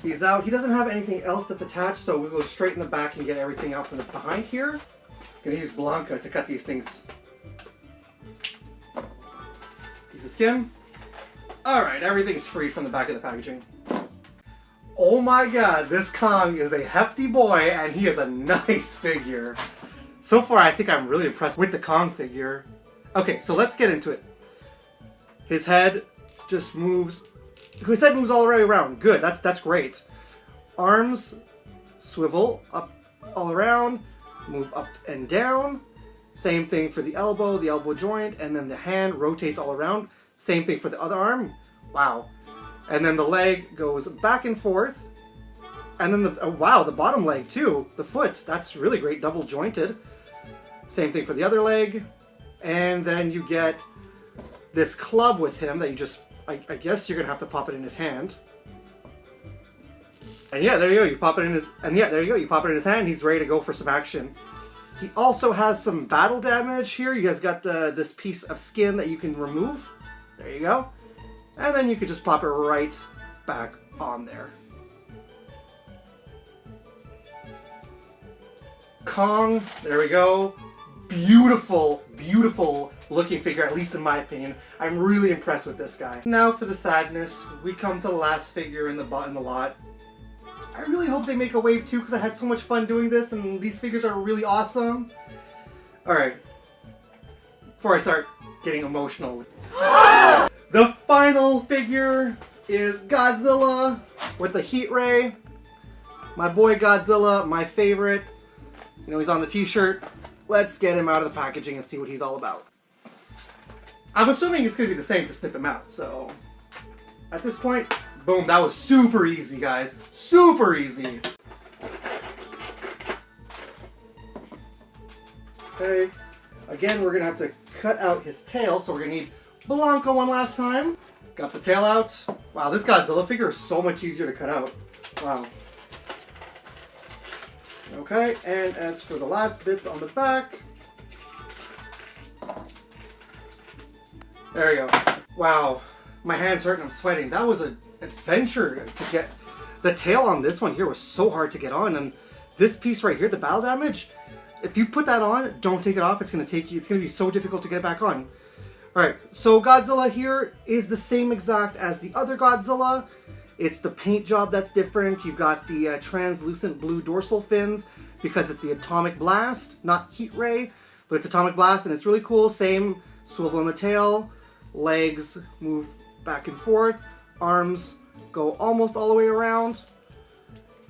He's out. He doesn't have anything else that's attached, so we'll go straight in the back and get everything out from the behind here. I'm going to use Blanca to cut these things. Piece of skin. Alright, everything's freed from the back of the packaging. Oh my god, this Kong is a hefty boy, and he is a nice figure. So far, I think I'm really impressed with the Kong figure. Okay, so let's get into it. His head just moves... His head moves all the way around. Good, that's great. Arms swivel up all around, move up and down. Same thing for the elbow joint, and then the hand rotates all around. Same thing for the other arm. Wow. And then the leg goes back and forth. And then wow, the bottom leg too, the foot, that's really great, double jointed. Same thing for the other leg. And then you get this club with him that you just, I guess you're gonna have to pop it in his hand. And yeah, there you go, you pop it in his, and yeah, there you go, you pop it in his hand, he's ready to go for some action. He also has some battle damage here. You guys got this piece of skin that you can remove. There you go. And then you could just pop it right back on there. Kong, there we go. Beautiful, beautiful looking figure, at least in my opinion. I'm really impressed with this guy. Now for the sadness, we come to the last figure in the lot. I really hope they make a wave 2 because I had so much fun doing this and these figures are really awesome. Alright, before I start getting emotional. The final figure is Godzilla with the heat ray. My boy Godzilla, my favorite. You know, he's on the t-shirt. Let's get him out of the packaging and see what he's all about. I'm assuming it's going to be the same to snip him out, so at this point, boom, that was super easy, guys. Super easy. Okay, again, we're going to have to cut out his tail, so we're going to need Blanco one last time. Got the tail out. Wow, this Godzilla figure is so much easier to cut out. Wow. Okay, and as for the last bits on the back, there we go. Wow, my hands hurt and I'm sweating. That was an adventure to get. The tail on this one here was so hard to get on, and this piece right here, the battle damage, if you put that on, don't take it off. It's gonna be so difficult to get it back on. Alright, so Godzilla here is the same exact as the other Godzilla. It's the paint job that's different. You've got the translucent blue dorsal fins because it's the atomic blast, not heat ray, but it's atomic blast and it's really cool. Same swivel in the tail, legs move back and forth, arms go almost all the way around,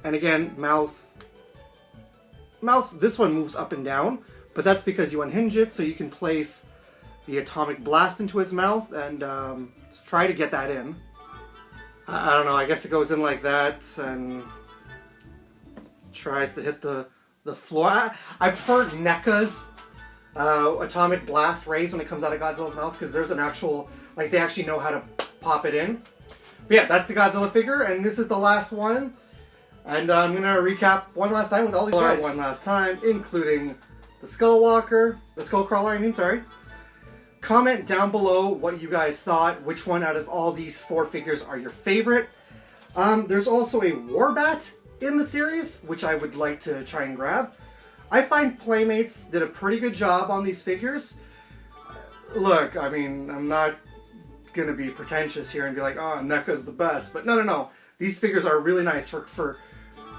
and again, mouth, this one moves up and down, but that's because you unhinge it so you can place the atomic blast into his mouth and try to get that in. I don't know, I guess it goes in like that and tries to hit the floor. I prefer NECA's atomic blast rays when it comes out of Godzilla's mouth because there's an actual, like they actually know how to pop it in. But yeah, that's the Godzilla figure and this is the last one. And I'm going to recap one last time with all these guys. One last time, including the Skullcrawler, I mean, sorry. Comment down below what you guys thought, which one out of all these 4 figures are your favorite. There's also a Warbat in the series, which I would like to try and grab. I find Playmates did a pretty good job on these figures. Look, I mean, I'm not going to be pretentious here and be like, oh, NECA's the best, but no. These figures are really nice for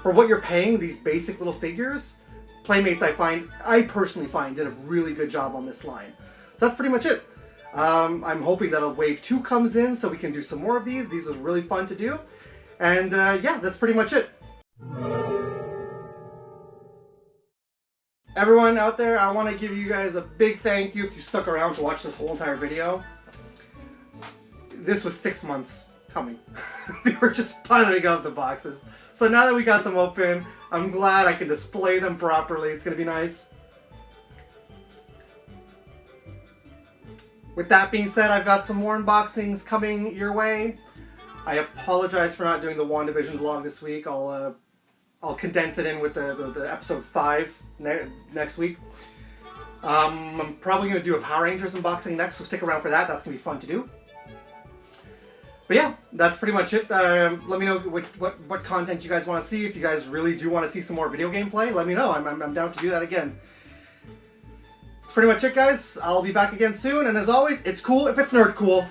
what you're paying, these basic little figures. Playmates, I personally find, did a really good job on this line. So that's pretty much it. I'm hoping that a wave 2 comes in so we can do some more of these. These are really fun to do. And yeah, that's pretty much it. Everyone out there, I want to give you guys a big thank you if you stuck around to watch this whole entire video. This was 6 months coming. They were just piling up the boxes. So now that we got them open, I'm glad I can display them properly. It's going to be nice. With that being said, I've got some more unboxings coming your way. I apologize for not doing the WandaVision vlog this week. I'll condense it in with the episode 5 next week. I'm probably going to do a Power Rangers unboxing next, so stick around for that. That's going to be fun to do. But yeah, that's pretty much it. Let me know what content you guys want to see. If you guys really do want to see some more video gameplay, let me know. I'm down to do that again. That's pretty much it, guys. I'll be back again soon, and as always, it's cool if it's nerd cool.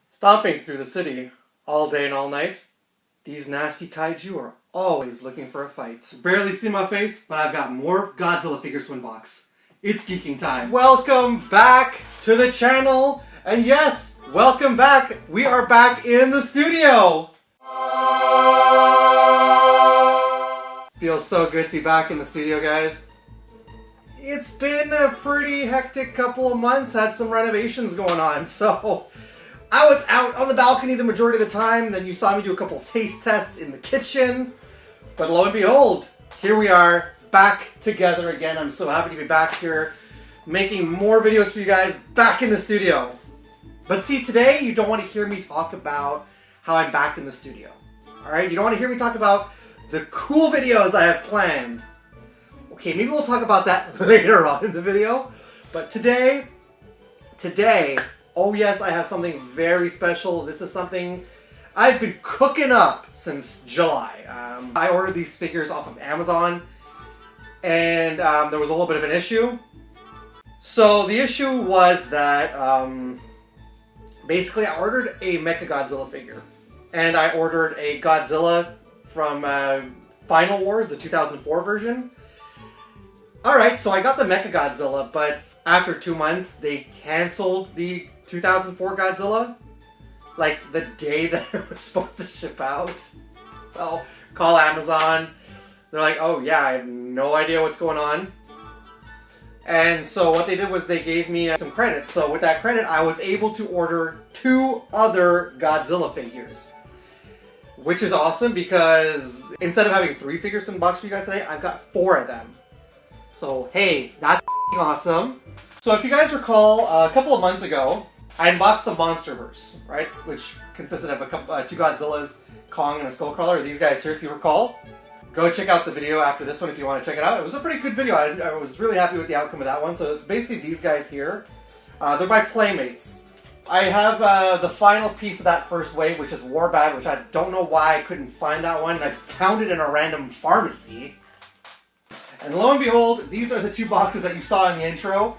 Stomping through the city all day and all night, these nasty kaiju are always looking for a fight. Barely see my face, but I've got more Godzilla figures to unbox. It's geeking time. Welcome back to the channel, and yes, welcome back. We are back in the studio. Feels so good to be back in the studio, guys. it's been a pretty hectic couple of months. Had some renovations going on, so I was out on the balcony the majority of the time. Then you saw me do a couple of taste tests in the kitchen. But lo and behold, here we are, back together again. I'm so happy to be back here, making more videos for you guys, back in the studio. But see, today you don't want to hear me talk about how I'm back in the studio. Alright, you don't want to hear me talk about the cool videos I have planned. Okay, maybe we'll talk about that later on in the video. But today, oh yes, I have something very special. This is something I've been cooking up since July. I ordered these figures off of Amazon, and there was a little bit of an issue. So the issue was that basically I ordered a Mecha Godzilla figure, and I ordered a Godzilla from Final Wars, the 2004 version. Alright, so I got the Mecha Godzilla, but after 2 months, they canceled the 2004 Godzilla. Like, the day that it was supposed to ship out. So, call Amazon. They're like, oh yeah, I have no idea what's going on. And so what they did was they gave me some credit. So with that credit, I was able to order 2 other Godzilla figures. Which is awesome because instead of having 3 figures in the box for you guys today, I've got 4 of them. So hey, that's awesome. So if you guys recall, a couple of months ago, I unboxed the Monsterverse, right? Which consisted of 2 Godzillas, Kong, and a Skullcrawler. These guys here, if you recall. Go check out the video after this one if you want to check it out. It was a pretty good video. I was really happy with the outcome of that one. So it's basically these guys here. They're by Playmates. I have the final piece of that first wave, which is Warbad, which I don't know why I couldn't find that one. I found it in a random pharmacy. And lo and behold, these are the 2 boxes that you saw in the intro.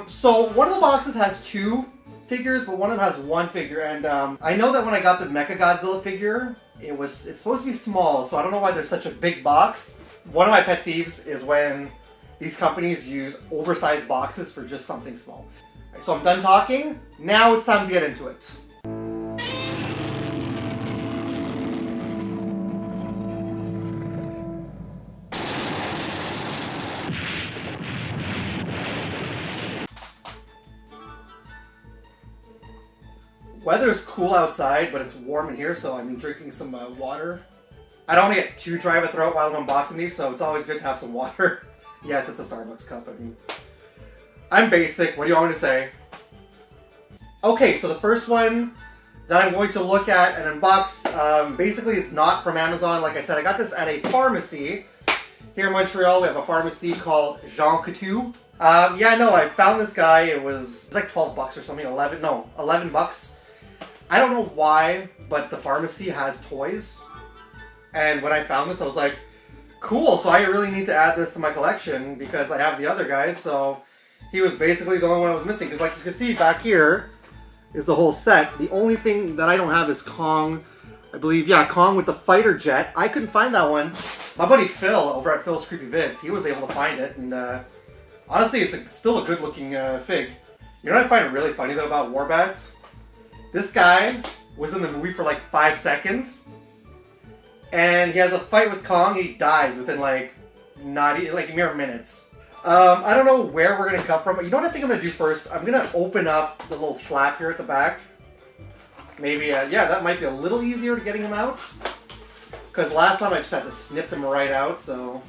So one of the boxes has 2 figures, but one of them has 1 figure. And I know that when I got the Mecha Godzilla figure, it's supposed to be small, so I don't know why there's such a big box. One of my pet peeves is when these companies use oversized boxes for just something small. Right, so I'm done talking. Now it's time to get into it. Weather's cool outside, but it's warm in here, so I'm drinking some water. I don't want to get too dry of a throat while I'm unboxing these, so it's always good to have some water. Yes, it's a Starbucks cup. I mean, I'm basic. What do you want me to say? Okay, so the first one that I'm going to look at and unbox, basically it's not from Amazon. Like I said, I got this at a pharmacy. Here in Montreal, we have a pharmacy called Jean Coutu. Yeah, no, I found this guy. It was like 12 bucks or something. 11 bucks. I don't know why, but the pharmacy has toys. And when I found this, I was like, cool, so I really need to add this to my collection because I have the other guys. So he was basically the only one I was missing. Because like you can see back here is the whole set. The only thing that I don't have is Kong. I believe, yeah, Kong with the fighter jet. I couldn't find that one. My buddy Phil over at Phil's Creepy Vids, he was able to find it. And honestly, it's still a good looking fig. You know what I find really funny though about Warbats? This guy was in the movie for like 5 seconds, and he has a fight with Kong. He dies within like mere minutes. I don't know where we're gonna cut from. You know what I think I'm gonna do first? I'm gonna open up the little flap here at the back. Maybe, yeah, that might be a little easier to getting him out. Because last time I just had to snip them right out. So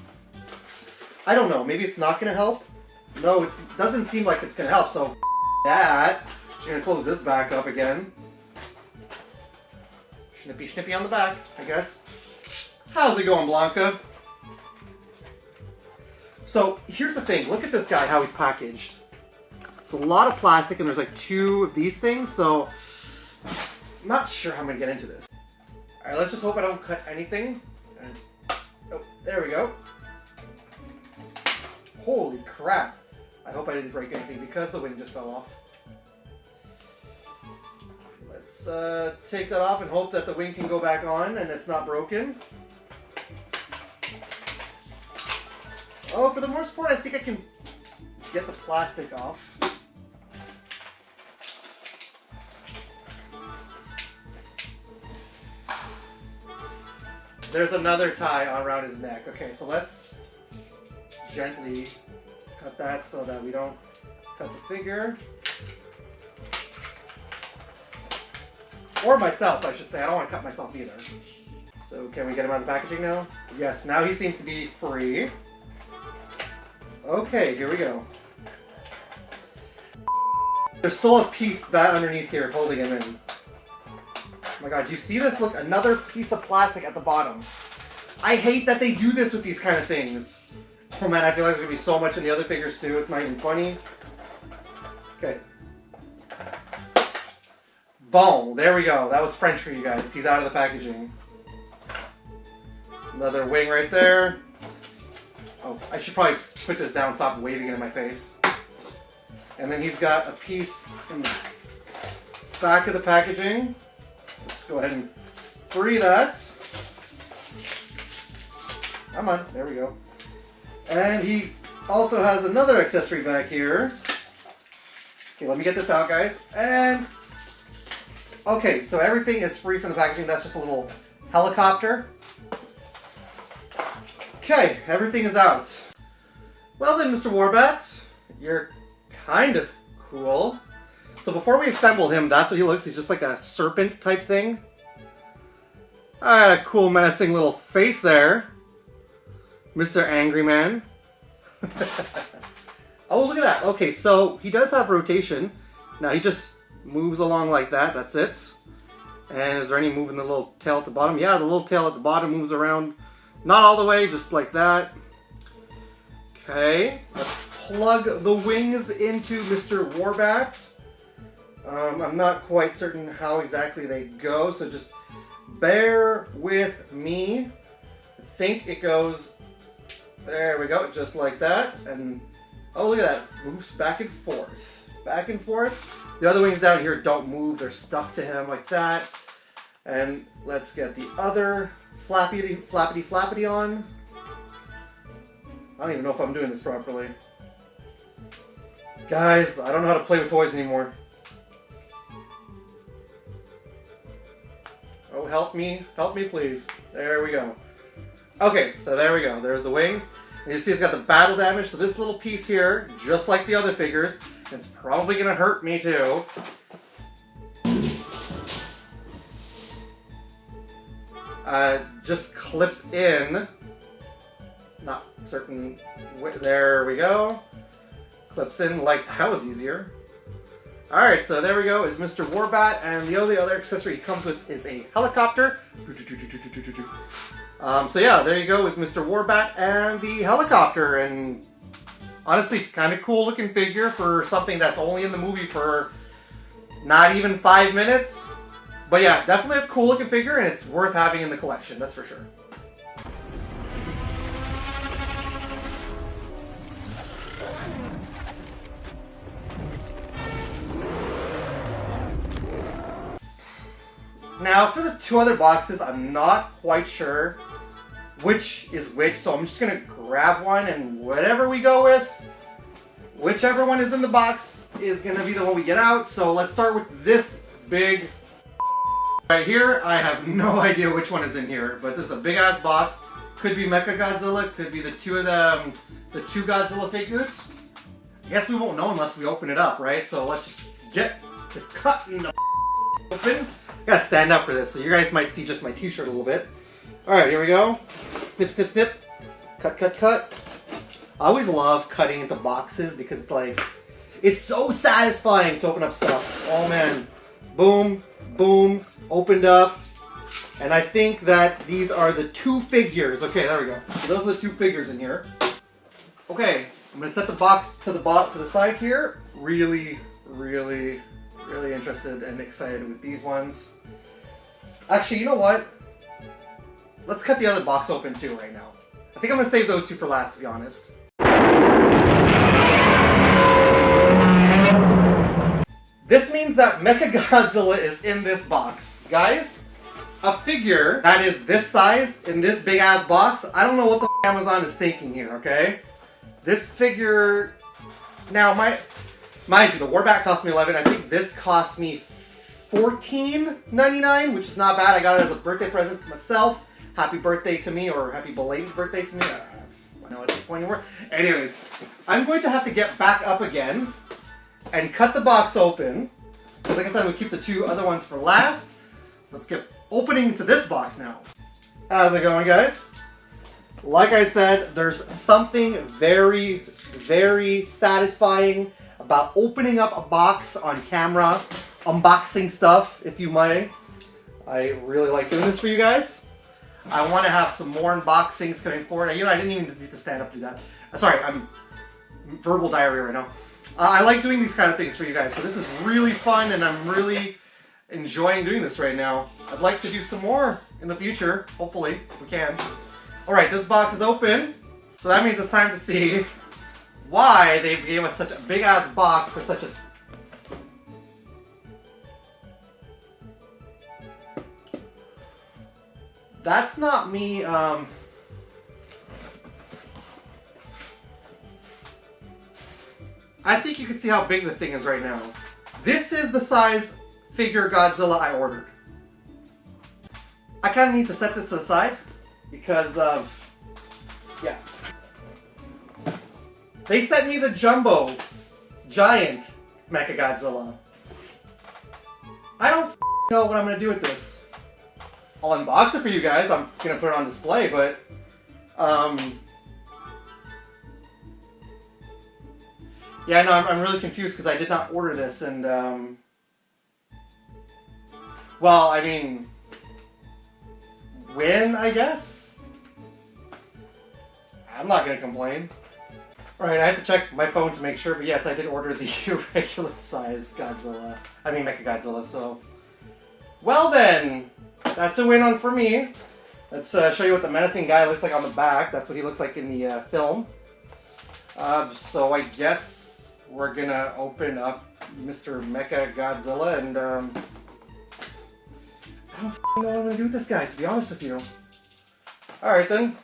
I don't know. Maybe it's not gonna help. No, it doesn't seem like it's gonna help. So that. Just gonna close this back up again. Snippy snippy on the back, I guess. How's it going, Blanca? So here's the thing. Look at this guy, how he's packaged. It's a lot of plastic, and there's like 2 of these things. So I'm not sure how I'm gonna get into this. All right, let's just hope I don't cut anything. And, oh, there we go. Holy crap! I hope I didn't break anything because the wing just fell off. Let's take that off and hope that the wing can go back on and it's not broken. Oh, for the most part, I think I can get the plastic off. There's another tie around his neck. Okay, so let's gently cut that so that we don't cut the figure. Or myself, I should say. I don't want to cut myself either. So can we get him out of the packaging now? Yes, now he seems to be free. Okay, here we go. There's still a piece that underneath here holding him in. Oh my god, do you see this? Look, another piece of plastic at the bottom. I hate that they do this with these kind of things. Oh man, I feel like there's gonna be so much in the other figures too. It's not even funny. Okay. Boom, there we go. That was French for you guys. He's out of the packaging. Another wing right there. Oh, I should probably put this down, stop waving it in my face. And then he's got a piece in the back of the packaging. Let's go ahead and free that. Come on, there we go. And he also has another accessory back here. Okay, let me get this out, guys. And okay, so everything is free from the packaging. That's just a little helicopter. Okay, everything is out. Well then, Mr. Warbat, you're kind of cool. So before we assembled him, that's what he looks. He's just like a serpent type thing. A cool menacing little face there. Mr. Angry Man. Oh, look at that. Okay, so he does have rotation. Now he just moves along like that. That's it. And is there any moving the little tail at the bottom? Yeah, the little tail at the bottom moves around. Not all the way, just like that. Okay, let's plug the wings into Mr. Warbat. I'm not quite certain how exactly they go, so just bear with me. I think it goes, there we go, just like that. And oh, look at that, moves back and forth. Back and forth. The other wings down here don't move, they're stuck to him like that. And let's get the other flappity on. I don't even know if I'm doing this properly. Guys, I don't know how to play with toys anymore. Oh, help me please. There we go. Okay, so there we go. There's the wings. And you see it's got the battle damage, so this little piece here, just like the other figures, it's probably gonna hurt me too. Just clips in. Not certain. There we go. Clips in like that was easier. Alright, so there we go. Is Mr. Warbat, and the only other accessory he comes with is a helicopter. So yeah, there you go. Is Mr. Warbat and the helicopter, and honestly, kind of cool looking figure for something that's only in the movie for not even 5 minutes. But yeah, definitely a cool looking figure, and it's worth having in the collection, that's for sure. Now, for the two other boxes, I'm not quite sure which is which, so I'm just going to grab one, and whatever we go with, whichever one is in the box is going to be the one we get out. So let's start with this big right here. I have no idea which one is in here, but this is a big-ass box. Could be Mecha Godzilla, could be the two Godzilla figures. I guess we won't know unless we open it up, right? So let's just get to cutting the open. I gotta stand up for this, so you guys might see just my t-shirt a little bit. Alright, here we go. Snip, snip, snip. Cut, cut, cut. I always love cutting into boxes because it's like, it's so satisfying to open up stuff. Oh man. Boom, boom, opened up. And I think that these are the two figures. Okay, there we go. So those are the two figures in here. Okay, I'm gonna set the box to the side here. Really interested and excited with these ones. Actually, you know what? Let's cut the other box open too right now. I think I'm gonna save those two for last, to be honest. This means that Mecha Godzilla is in this box. Guys, a figure that is this size in this big ass box, I don't know what the Amazon is thinking here, okay? This figure, now mind you, the Warbat cost me $11. I think this cost me $14.99, which is not bad. I got it as a birthday present for myself. Happy birthday to me, or happy belated birthday to me. No, at this point anymore. Anyways, I'm going to have to get back up again and cut the box open. Because like I said, we'll keep the two other ones for last. Let's get opening to this box now. How's it going, guys? Like I said, there's something very, very satisfying about opening up a box on camera, unboxing stuff, if you might. I really like doing this for you guys. I want to have some more unboxings coming forward. You know, I didn't even need to stand up to do that. Sorry, I'm verbal diarrhea right now. I like doing these kind of things for you guys, so this is really fun, and I'm really enjoying doing this right now. I'd like to do some more in the future, hopefully, if we can. Alright, this box is open, so that means it's time to see why they gave us such a big-ass box for such a... That's not me, I think you can see how big the thing is right now. This is the size figure Godzilla I ordered. I kind of need to set this to the side because of, yeah. They sent me the jumbo, giant Mechagodzilla. I don't know what I'm going to do with this. I'll unbox it for you guys. I'm going to put it on display, but, yeah, no, I'm really confused because I did not order this, and, well, I mean, when, I guess? I'm not going to complain. Alright, I had to check my phone to make sure, but yes, I did order the regular size Godzilla. I mean, Mechagodzilla, so... Well then, that's a win on for me. Let's show you what the menacing guy looks like on the back. That's what he looks like in the film. So I guess we're gonna open up Mr. Mechagodzilla, and I don't know what I'm gonna do with this guy, to be honest with you. Alright then.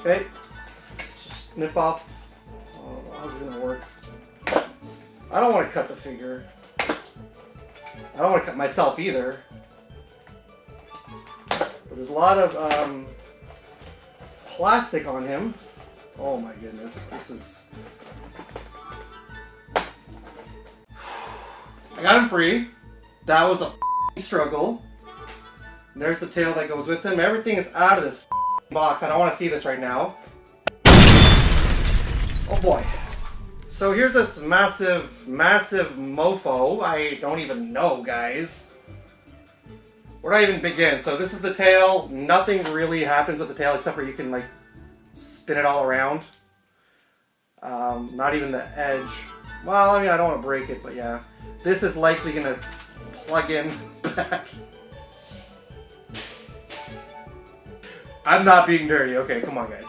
Okay. Let's just snip off. Oh, how's this gonna work? I don't want to cut the figure. I don't want to cut myself either. But there's a lot of plastic on him. Oh my goodness, this is... I got him free. That was a struggle. And there's the tail that goes with him. Everything is out of this box. I don't want to see this right now. Oh boy. So here's this massive, massive mofo. I don't even know, guys. Where do I even begin? So this is the tail. Nothing really happens with the tail except for you can, like, spin it all around. Not even the edge. Well, I mean, I don't want to break it, but yeah. This is likely going to plug in back. I'm not being dirty. Okay, come on, guys.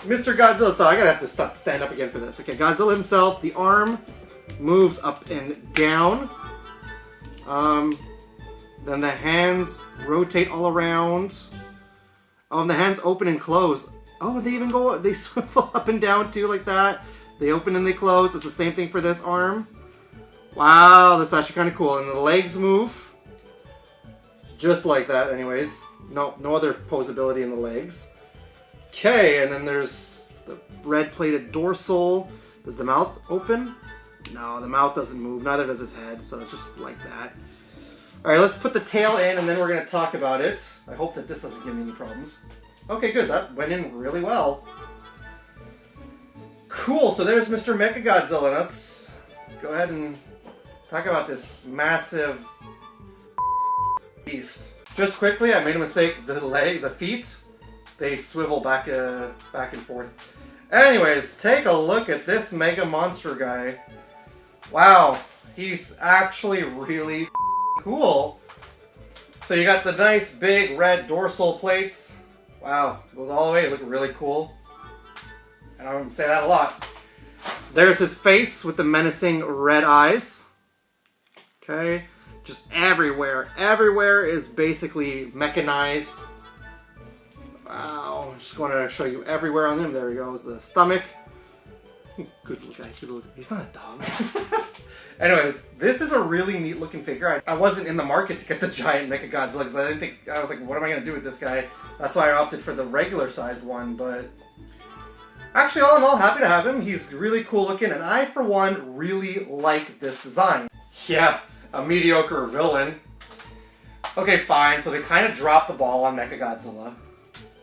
Mr. Godzilla, so I gotta have to stand up again for this. Okay, Godzilla himself, the arm moves up and down. Then the hands rotate all around. Oh, and the hands open and close. Oh, they even go, they swivel up and down too, like that. They open and they close. It's the same thing for this arm. Wow, that's actually kind of cool. And the legs move. Just like that, anyways. No other posability in the legs. Okay, and then there's the red plated dorsal. Does the mouth open? No, the mouth doesn't move. Neither does his head, so it's just like that. Alright, let's put the tail in and then we're going to talk about it. I hope that this doesn't give me any problems. Okay, good. That went in really well. Cool, so there's Mr. Mechagodzilla. Let's go ahead and talk about this massive beast. Just quickly, I made a mistake. The feet, they swivel back and forth. Anyways, take a look at this mega monster guy. Wow, he's actually really cool. So you got the nice big red dorsal plates. Wow, goes all the way. Look really cool. I don't say that a lot. There's his face with the menacing red eyes. Okay. Just everywhere. Everywhere is basically mechanized. Wow. Just want to show you everywhere on him. There he goes. The stomach. Good look at. He's not a dog. Anyways, this is a really neat looking figure. I wasn't in the market to get the giant Mechagodzilla because I didn't think, I was like, what am I going to do with this guy? That's why I opted for the regular sized one, but actually, all in all, happy to have him. He's really cool looking, and I, for one, really like this design. Yeah, a mediocre villain. Okay, fine, so they kind of dropped the ball on Mechagodzilla.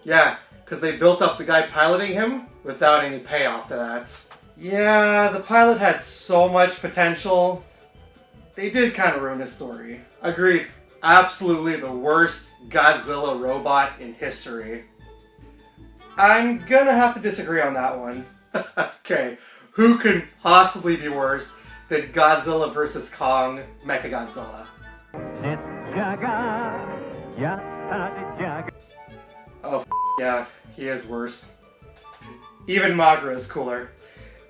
Yeah, because they built up the guy piloting him without any payoff to that. Yeah, the pilot had so much potential. They did kind of ruin his story. Agreed. Absolutely the worst Godzilla robot in history. I'm gonna have to disagree on that one. Okay, who can possibly be worse than Godzilla vs. Kong Mechagodzilla? Oh, yeah, he is worse. Even Magra is cooler.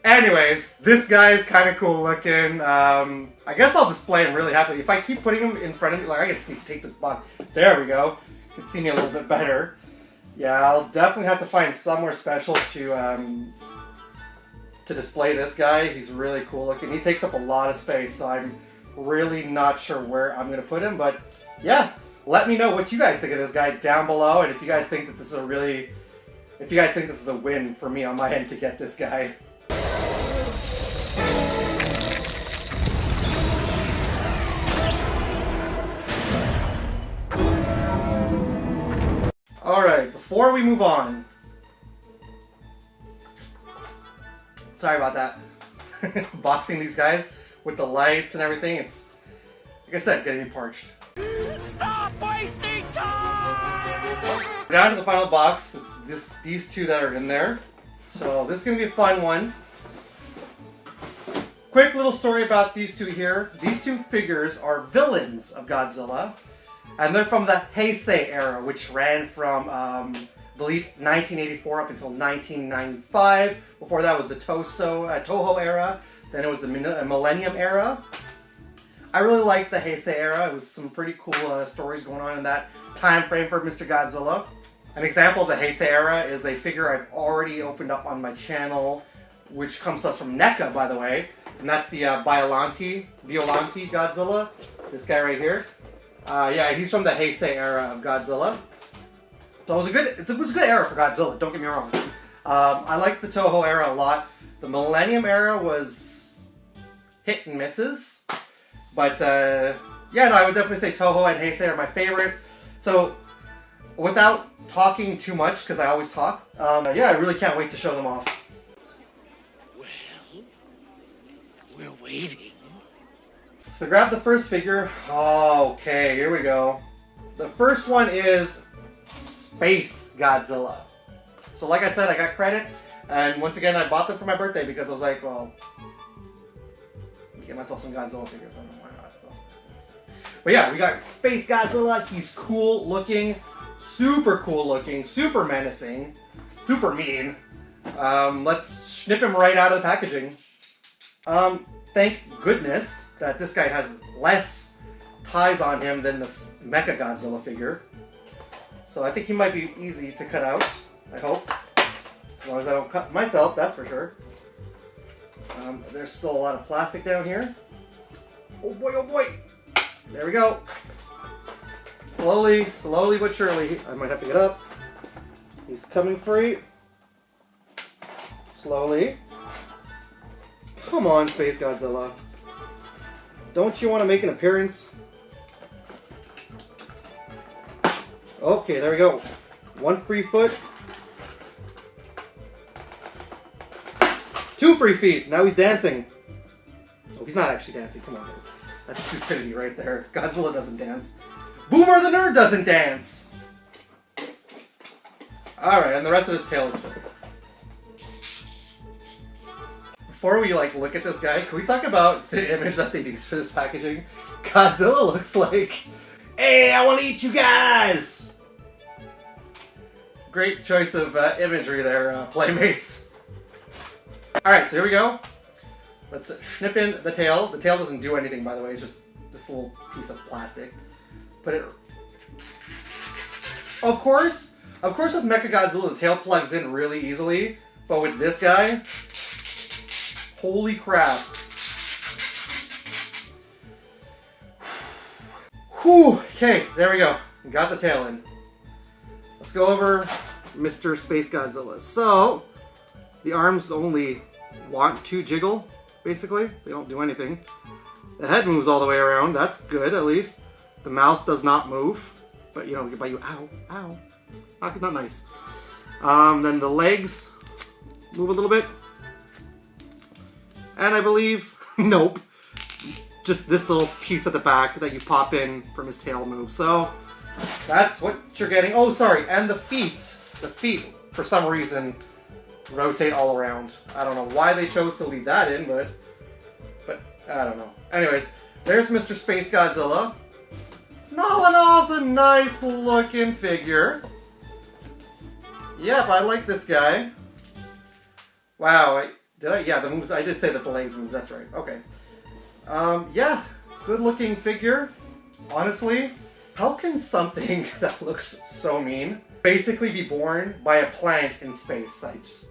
Anyways, this guy is kind of cool looking. I guess I'll display him really happily. If I keep putting him in front of me, like I can take this box. There we go. You can see me a little bit better. Yeah, I'll definitely have to find somewhere special to display this guy. He's really cool looking. He takes up a lot of space, so I'm really not sure where I'm gonna put him. But yeah, let me know what you guys think of this guy down below, and if you guys think that this is a win for me on my end to get this guy. Alright, before we move on, sorry about that, boxing these guys with the lights and everything, it's, like I said, getting me parched. Stop wasting time! Down to the final box, it's these two that are in there, so this is going to be a fun one. Quick little story about these two here. These two figures are villains of Godzilla. And they're from the Heisei era, which ran from, I believe, 1984 up until 1995. Before that was the Toho era. Then it was the Millennium era. I really liked the Heisei era. It was some pretty cool stories going on in that time frame for Mr. Godzilla. An example of the Heisei era is a figure I've already opened up on my channel, which comes to us from NECA, by the way. And that's the Violante Godzilla. This guy right here. Yeah, he's from the Heisei era of Godzilla. So it was a good era for Godzilla, don't get me wrong. I like the Toho era a lot. The Millennium era was hit and misses. But, yeah, no, I would definitely say Toho and Heisei are my favorite. So, without talking too much, because I always talk, yeah, I really can't wait to show them off. Well, we're waiting. So grab the first figure. Okay, here we go. The first one is Space Godzilla. So like I said, I got credit, and once again I bought them for my birthday because I was like, well, let me get myself some Godzilla figures. I don't know why not. But yeah, we got Space Godzilla. He's cool looking, super cool looking, super menacing, super mean. Let's snip him right out of the packaging. Thank goodness that this guy has less ties on him than the Mechagodzilla figure. So I think he might be easy to cut out, I hope. As long as I don't cut myself, that's for sure. There's still a lot of plastic down here. Oh boy, oh boy! There we go. Slowly but surely, I might have to get up. He's coming free. Slowly. Come on, Space Godzilla. Don't you want to make an appearance? Okay, there we go. One free foot. 2 free feet. Now he's dancing. Oh, he's not actually dancing. Come on, guys. That's stupidity right there. Godzilla doesn't dance. Boomer the Nerd doesn't dance. Alright, and the rest of his tail is fake. Before we look at this guy, can we talk about the image that they used for this packaging? Godzilla looks like, hey, I want to eat you guys! Great choice of imagery there, Playmates. Alright, so here we go. Let's snip in the tail. The tail doesn't do anything, by the way. It's just this little piece of plastic. Put it... Of course with Mechagodzilla, the tail plugs in really easily. But with this guy... Holy crap. Whew, okay, there we go. We got the tail in. Let's go over Mr. Space Godzilla. So, the arms only want to jiggle, basically. They don't do anything. The head moves all the way around. That's good, at least. The mouth does not move. But, you know, by you, ow, ow. Not nice. Then the legs move a little bit. And I believe, nope. Just this little piece at the back that you pop in from his tail move. So, that's what you're getting. Oh, sorry, and the feet. The feet, for some reason, rotate all around. I don't know why they chose to leave that in, but I don't know. Anyways, there's Mr. Space Godzilla. All in all, it's a nice looking figure. Yep, I like this guy. Wow, yeah, the moves, I did say that the legs move, that's right. Okay. Yeah, good looking figure. Honestly, how can something that looks so mean basically be born by a plant in space? I just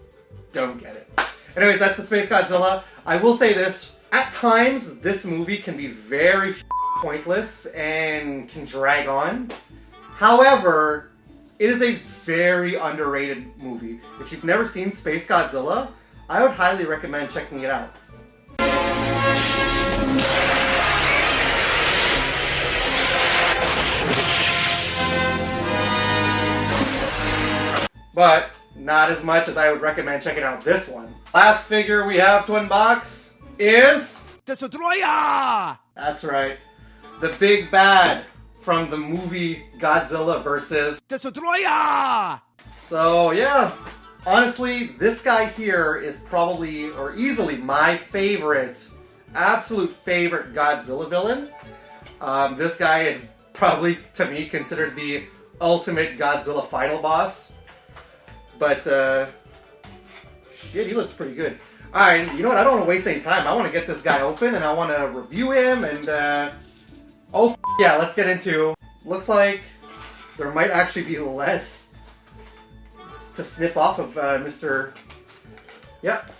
don't get it. Anyways, that's the Space Godzilla. I will say this, at times this movie can be very pointless and can drag on. However, it is a very underrated movie. If you've never seen Space Godzilla, I would highly recommend checking it out. But not as much as I would recommend checking out this one. Last figure we have to unbox is... Destroyer! That's right. The big bad from the movie Godzilla vs. Destroyer! So yeah, honestly, this guy here is probably, or easily, my favorite, absolute favorite Godzilla villain. This guy is probably, to me, considered the ultimate Godzilla final boss. But, shit, he looks pretty good. Alright, you know what, I don't want to waste any time. I want to get this guy open, and I want to review him, and, oh, yeah, let's get into... Looks like there might actually be less to snip off of, Mr... Yep.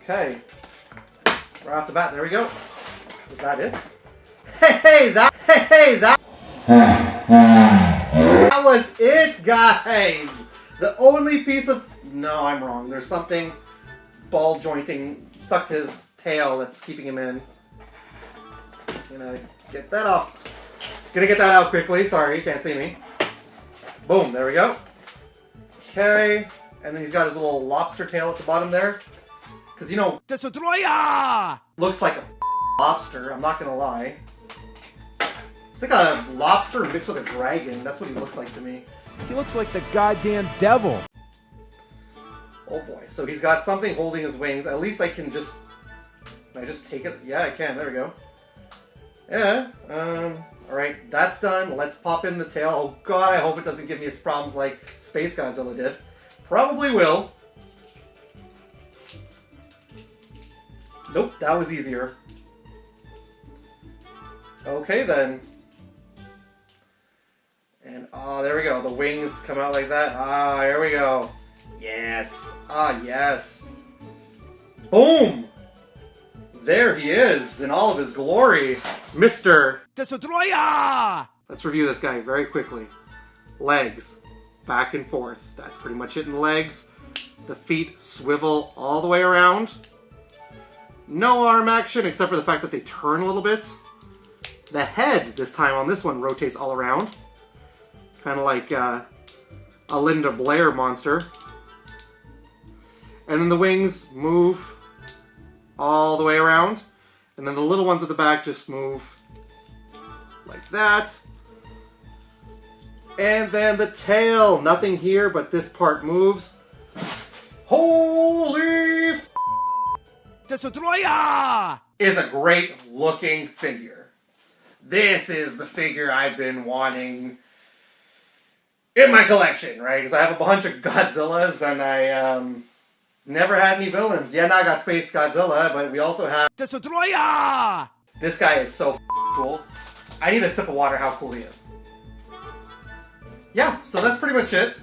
Okay. Right off the bat, there we go. Is that it? That was it, guys! The only piece of... No, I'm wrong. There's something ball jointing stuck to his tail that's keeping him in. Gonna get that off. Gonna get that out quickly. Sorry, you can't see me. Boom, there we go. Okay, and then he's got his little lobster tail at the bottom there. Because, you know, Destroyer! looks like a lobster, I'm not gonna lie. It's like a lobster mixed with a dragon. That's what he looks like to me. He looks like the goddamn devil. Oh boy, so he's got something holding his wings. At least I can just... Can I just take it? Yeah, I can. There we go. Yeah, alright, that's done. Let's pop in the tail. Oh god, I hope it doesn't give me problems like Space Godzilla did. Probably will. Nope, that was easier. Okay then. And, oh, there we go. The wings come out like that. Ah, here we go. Yes. Ah, yes. Boom! There he is, in all of his glory. Mr. Destroyer! Let's review this guy very quickly. Legs. Back and forth. That's pretty much it in the legs. The feet swivel all the way around. No arm action, except for the fact that they turn a little bit. The head, this time on this one, rotates all around. Kind of like a Linda Blair monster. And then the wings move all the way around. And then the little ones at the back just move like that. And then the tail. Nothing here, but this part moves. Holy f***! Destroyer! Is a great looking figure. This is the figure I've been wanting in my collection, right? Because I have a bunch of Godzillas and I never had any villains. Yeah, now I got Space Godzilla, but we also have... Destroyer! This guy is so cool. I need a sip of water how cool he is. Yeah, so that's pretty much it.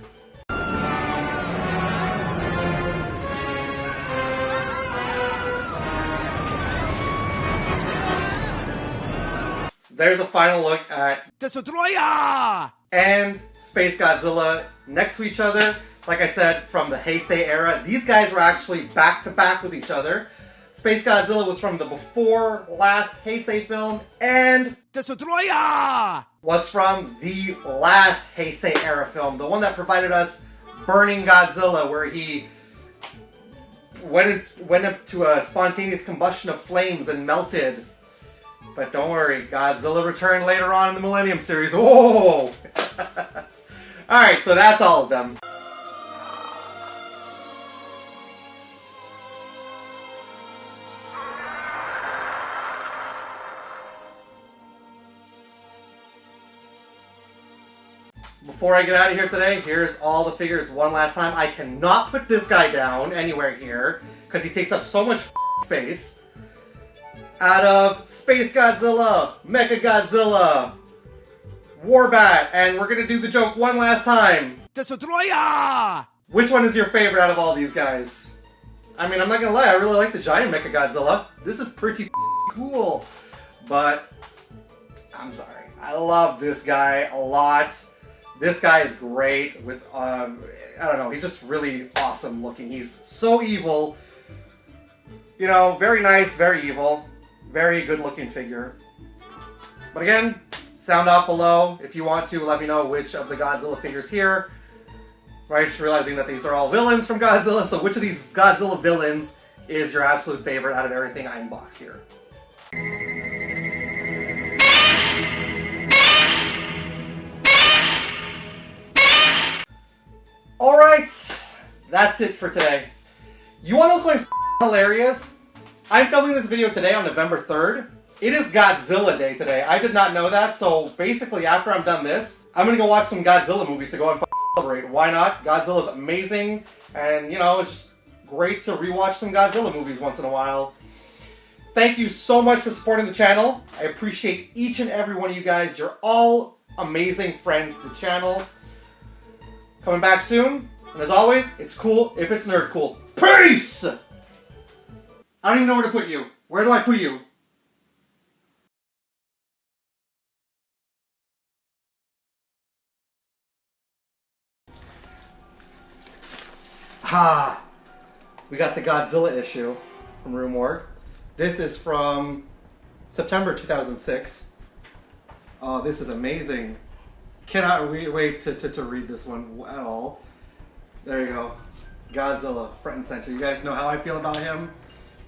there's a final look at Destroyer! and Space Godzilla next to each other. Like I said, from the Heisei era, these guys were actually back to back with each other. Space Godzilla was from the before last Heisei film, and Destroyer! was from the last Heisei era film, the one that provided us Burning Godzilla, where he went up to a spontaneous combustion of flames and melted. But don't worry, Godzilla returned later on in the Millennium series. Whoa! Alright, so that's all of them. Before I get out of here today, here's all the figures one last time. I cannot put this guy down anywhere here, because he takes up so much space. Out of Space Godzilla, Mecha Godzilla, Warbat, and we're gonna do the joke one last time. Destroyer! Which one is your favorite out of all these guys? I mean, I'm not gonna lie, I really like the giant Mecha Godzilla. This is pretty cool. But, I'm sorry, I love this guy a lot. This guy is great with, I don't know, he's just really awesome looking. He's so evil. You know, very nice, very evil. Very good looking figure. But again, sound off below if you want to. Let me know which of the Godzilla figures here. Right, just realizing that these are all villains from Godzilla. So which of these Godzilla villains is your absolute favorite out of everything I unboxed here? Alright, that's it for today. You want to know something hilarious? I'm filming this video today on November 3rd. It is Godzilla Day today. I did not know that, so basically after I'm done this, I'm gonna go watch some Godzilla movies to go and celebrate. Why not? Godzilla's amazing, and you know, it's just great to rewatch some Godzilla movies once in a while. Thank you so much for supporting the channel. I appreciate each and every one of you guys. You're all amazing friends to the channel. Coming back soon, and as always, it's cool if it's nerd cool. Peace! I don't even know where to put you. Where do I put you? Ha! We got the Godzilla issue from Room Work. This is from September 2006. Oh, this is amazing. Cannot wait to read this one at all. There you go. Godzilla, front and center. You guys know how I feel about him.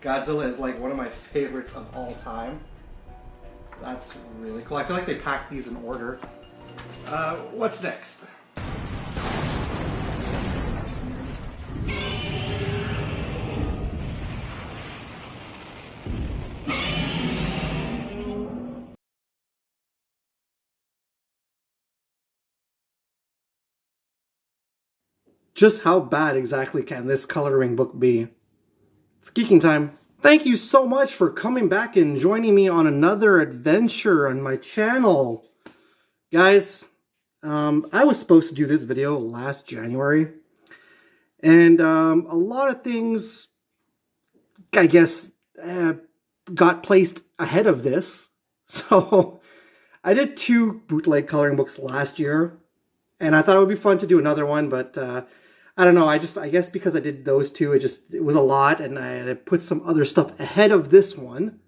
Godzilla is like one of my favorites of all time. That's really cool. I feel like they packed these in order. What's next? Just how bad exactly can this coloring book be? It's geeking time. Thank you so much for coming back and joining me on another adventure on my channel. Guys, I was supposed to do this video last January. And a lot of things, I guess, got placed ahead of this. So I did 2 bootleg coloring books last year. And I thought it would be fun to do another one, but I don't know. I guess because I did those 2, it was a lot, and I put some other stuff ahead of this one.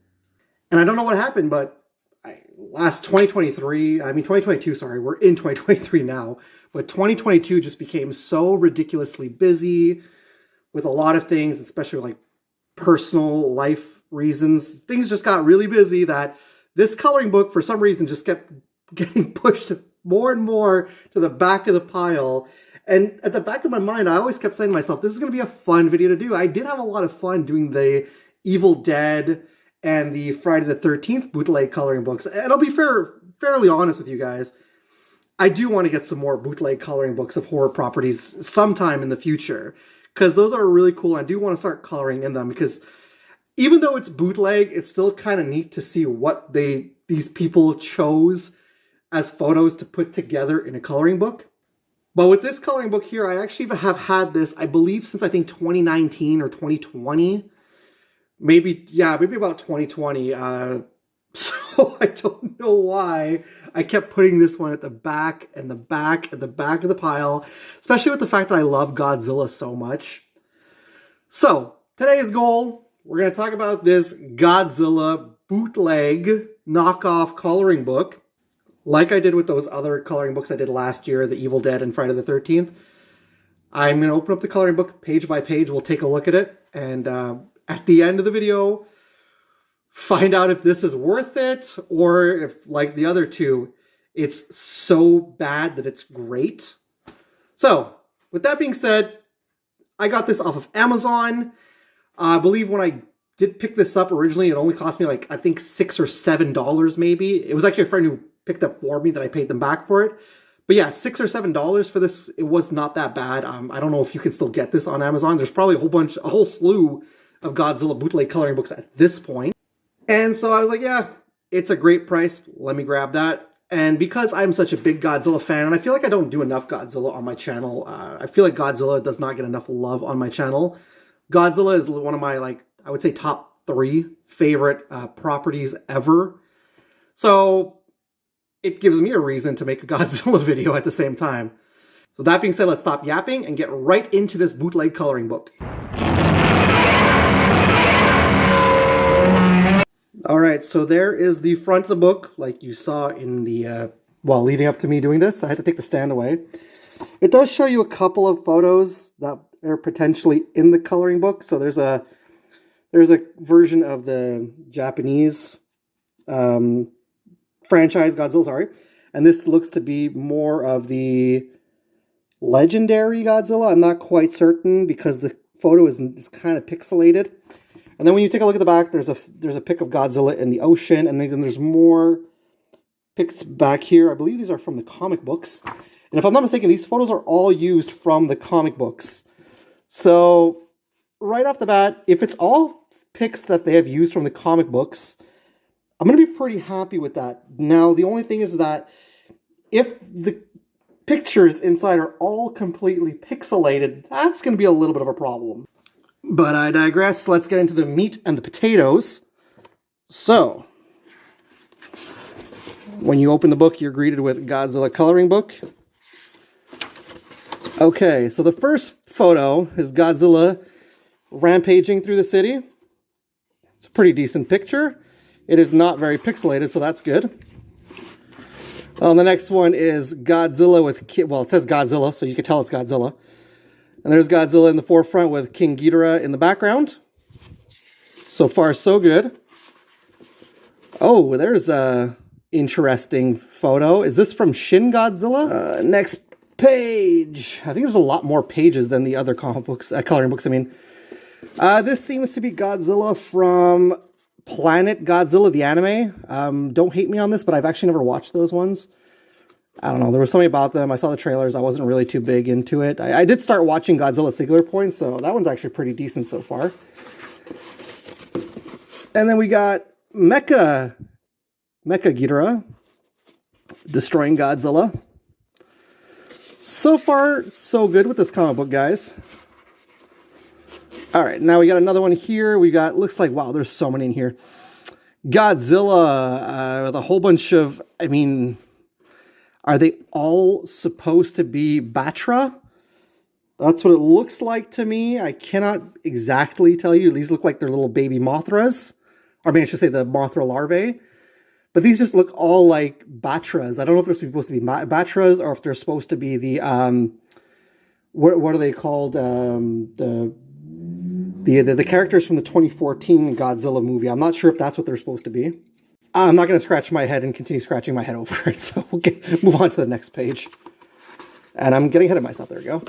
And I don't know what happened, but last 2022, sorry, we're in 2023 now, but 2022 just became so ridiculously busy with a lot of things, especially like personal life reasons. Things just got really busy that this coloring book, for some reason, just kept getting pushed more and more to the back of the pile. And at the back of my mind, I always kept saying to myself, this is going to be a fun video to do. I did have a lot of fun doing the Evil Dead and the Friday the 13th bootleg coloring books. And I'll be fairly honest with you guys. I do want to get some more bootleg coloring books of horror properties sometime in the future, because those are really cool. I do want to start coloring in them, because even though it's bootleg, it's still kind of neat to see what these people chose as photos to put together in a coloring book. But with this coloring book here, I actually have had this, I believe, since I think 2019 or 2020. Maybe about 2020. So So I don't know why I kept putting this one at the back and the back and the back of the pile, especially with the fact that I love Godzilla so much. So today's goal, we're going to talk about this Godzilla bootleg knockoff coloring book. Like I did with those other coloring books I did last year, The Evil Dead and Friday the 13th. I'm going to open up the coloring book page by page. We'll take a look at it. And at the end of the video, find out if this is worth it or if, like the other two, it's so bad that it's great. So, with that being said, I got this off of Amazon. I believe when I did pick this up originally, it only cost me like, I think $6 or $7 maybe. It was actually a friend who picked up for me that I paid them back for it. But yeah, $6 or $7 for this. It was not that bad. I don't know if you can still get this on Amazon. There's probably a whole slew of Godzilla bootleg coloring books at this point. And so I was like, yeah, it's a great price. Let me grab that. And because I'm such a big Godzilla fan, and I feel like I don't do enough Godzilla on my channel, I feel like Godzilla does not get enough love on my channel. Godzilla is one of my, like, I would say top 3 favorite properties ever. So it gives me a reason to make a Godzilla video at the same time. So that being said, let's stop yapping and get right into this bootleg coloring book. Alright, so there is the front of the book, like you saw in the, leading up to me doing this. I had to take the stand away. It does show you a couple of photos that are potentially in the coloring book. So there's a version of the Japanese franchise Godzilla, sorry. And this looks to be more of the legendary Godzilla. I'm not quite certain because the photo is kind of pixelated. And then when you take a look at the back, there's a pic of Godzilla in the ocean, and then there's more pics back here. I believe these are from the comic books. And if I'm not mistaken, these photos are all used from the comic books. So right off the bat, if it's all pics that they have used from the comic books, I'm going to be pretty happy with that. Now, the only thing is that if the pictures inside are all completely pixelated, that's going to be a little bit of a problem. But I digress. Let's get into the meat and the potatoes. So, when you open the book, you're greeted with Godzilla coloring book. Okay, so the first photo is Godzilla rampaging through the city. It's a pretty decent picture. It is not very pixelated, so that's good. The next one is Godzilla with, well, it says Godzilla, so you can tell it's Godzilla. And there's Godzilla in the forefront with King Ghidorah in the background. So far, so good. Oh, there's a interesting photo. Is this from Shin Godzilla? Next page. I think there's a lot more pages than the other comic books, coloring books, I mean. This seems to be Godzilla from Planet Godzilla, the anime. Don't hate me on this, but I've actually never watched those ones. I don't know, there was something about them. I saw the trailers. I wasn't really too big into it. I did start watching Godzilla Singular Point, so that one's actually pretty decent so far. And then we got Mecha Ghidorah destroying Godzilla. So far, so good with this comic book, guys. Alright, now we got another one here. We got, looks like, wow, there's so many in here. Godzilla with a whole bunch of, I mean, are they all supposed to be Batra? That's what it looks like to me. I cannot exactly tell you. These look like they're little baby Mothras. Or I mean, I should say the Mothra larvae. But these just look all like Batras. I don't know if they're supposed to be Batras or if they're supposed to be the, what are they called? The characters from the 2014 Godzilla movie. I'm not sure if that's what they're supposed to be. I'm not going to scratch my head and continue scratching my head over it, so we'll move on to the next page. And I'm getting ahead of myself. There we go.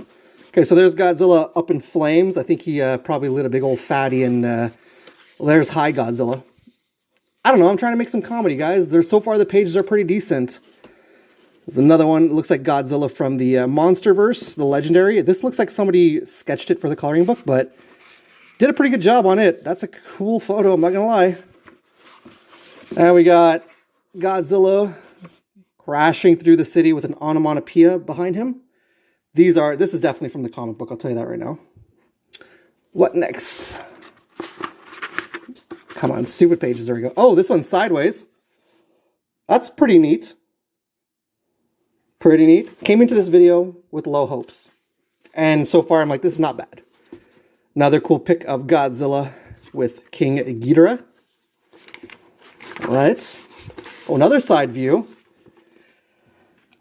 Okay, so there's Godzilla up in flames. I think he probably lit a big old fatty, and there's High Godzilla. I don't know, I'm trying to make some comedy, guys. So far, the pages are pretty decent. There's another one. It looks like Godzilla from the Monsterverse, the Legendary. This looks like somebody sketched it for the coloring book, but did a pretty good job on it. That's a cool photo, I'm not going to lie. And we got Godzilla crashing through the city with an onomatopoeia behind him. This is definitely from the comic book, I'll tell you that right now. What next? Come on, stupid pages, there we go. Oh, this one's sideways. That's pretty neat. Pretty neat. Came into this video with low hopes. And so far I'm like, this is not bad. Another cool pic of Godzilla with King Ghidorah. All right. Oh, another side view.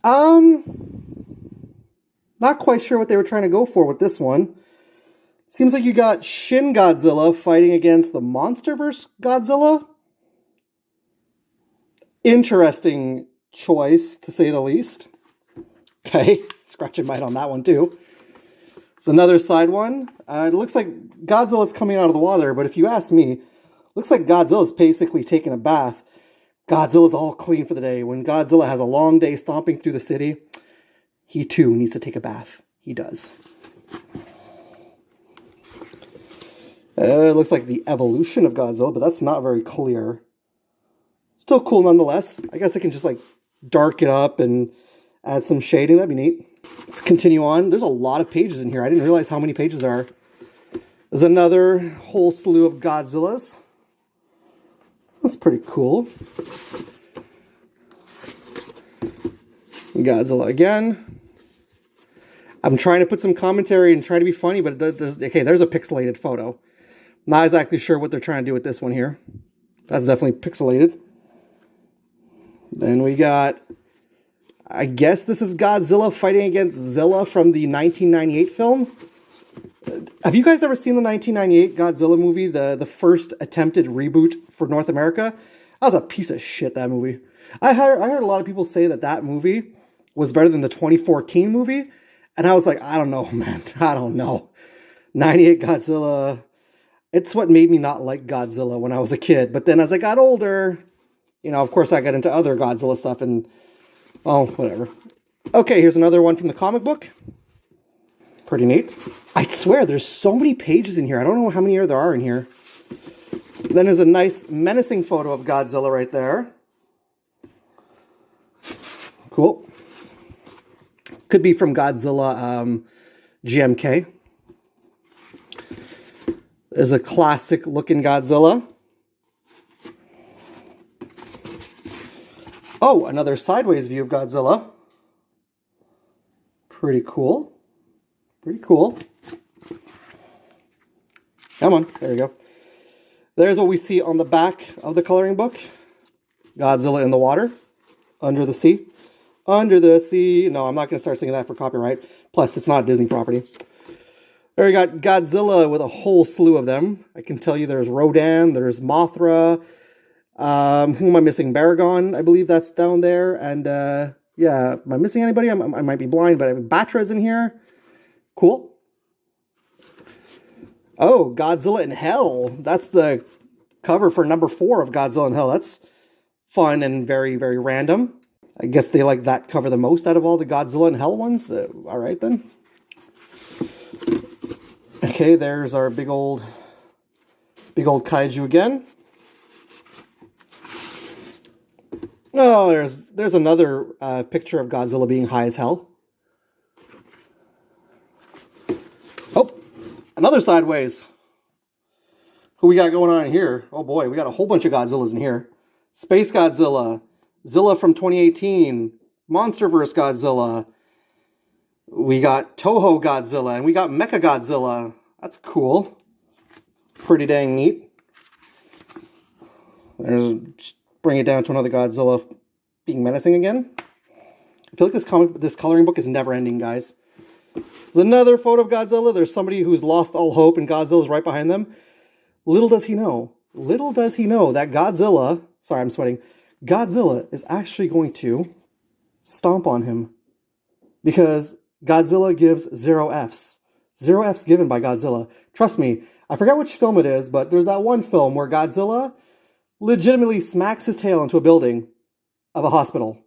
Not quite sure what they were trying to go for with this one. Seems like you got Shin Godzilla fighting against the MonsterVerse Godzilla. Interesting choice, to say the least. Okay, scratching might on that one too. It's another side one. It looks like Godzilla's coming out of the water, but if you ask me, looks like Godzilla's basically taking a bath. Godzilla's all clean for the day. When Godzilla has a long day stomping through the city, he too needs to take a bath. He does. It looks like the evolution of Godzilla, but that's not very clear. Still cool nonetheless. I guess I can just like dark it up and add some shading. That'd be neat. Let's continue on. There's a lot of pages in here. I didn't realize how many pages there are. There's another whole slew of Godzillas. That's pretty cool. Godzilla again. I'm trying to put some commentary and try to be funny, but okay, there's a pixelated photo. Not exactly sure what they're trying to do with this one here. That's definitely pixelated. Then we got, I guess this is Godzilla fighting against Zilla from the 1998 film. Have you guys ever seen the 1998 Godzilla movie, the first attempted reboot for North America? That was a piece of shit, that movie. I heard a lot of people say that movie was better than the 2014 movie, and I was like, I don't know, man. I don't know. 98 Godzilla, it's what made me not like Godzilla when I was a kid. But then as I got older, you know, of course I got into other Godzilla stuff and, oh, whatever. Okay, here's another one from the comic book. Pretty neat. I swear, there's so many pages in here. I don't know how many there are in here. Then there's a nice menacing photo of Godzilla right there. Cool. Could be from Godzilla GMK. There's a classic looking Godzilla. Oh, another sideways view of Godzilla. Pretty cool. Pretty cool. Come on, there you go. There's what we see on the back of the coloring book. Godzilla in the water, under the sea. Under the sea. No, I'm not going to start singing that for copyright. Plus, it's not a Disney property. There we got Godzilla with a whole slew of them. I can tell you there's Rodan, there's Mothra. Who am I missing? Baragon, I believe that's down there. And yeah, am I missing anybody? I might be blind, but Batra's in here. Cool. Oh, Godzilla in Hell. That's the cover for number 4 of Godzilla in Hell. That's fun and very, very random. I guess they like that cover the most out of all the Godzilla in Hell ones. All right, then. Okay, there's our big old kaiju again. Oh, there's another picture of Godzilla being high as hell. Oh, another sideways. Who we got going on here? Oh boy, we got a whole bunch of Godzillas in here. Space Godzilla, Zilla from 2018, MonsterVerse Godzilla. We got Toho Godzilla, and we got Mecha Godzilla. That's cool. Pretty dang neat. Bring it down to another Godzilla being menacing again. I feel like this coloring book is never ending, guys. There's another photo of Godzilla. There's somebody who's lost all hope, and Godzilla's right behind them. Little does he know that Godzilla, sorry, I'm sweating. Godzilla is actually going to stomp on him because Godzilla gives 0 Fs. 0 Fs given by Godzilla. Trust me, I forgot which film it is, but there's that one film where Godzilla legitimately smacks his tail into a building of a hospital.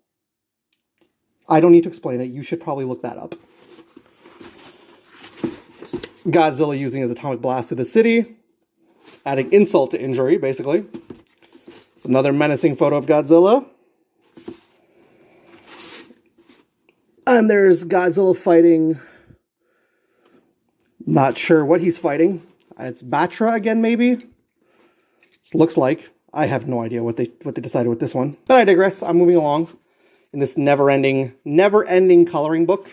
I don't need to explain it. You should probably look that up. Godzilla using his atomic blast to the city, adding insult to injury, basically. It's another menacing photo of Godzilla. And there's Godzilla fighting. Not sure what he's fighting. It's Batra again, maybe? It looks like. I have no idea what they decided with this one. But I digress. I'm moving along in this never-ending coloring book.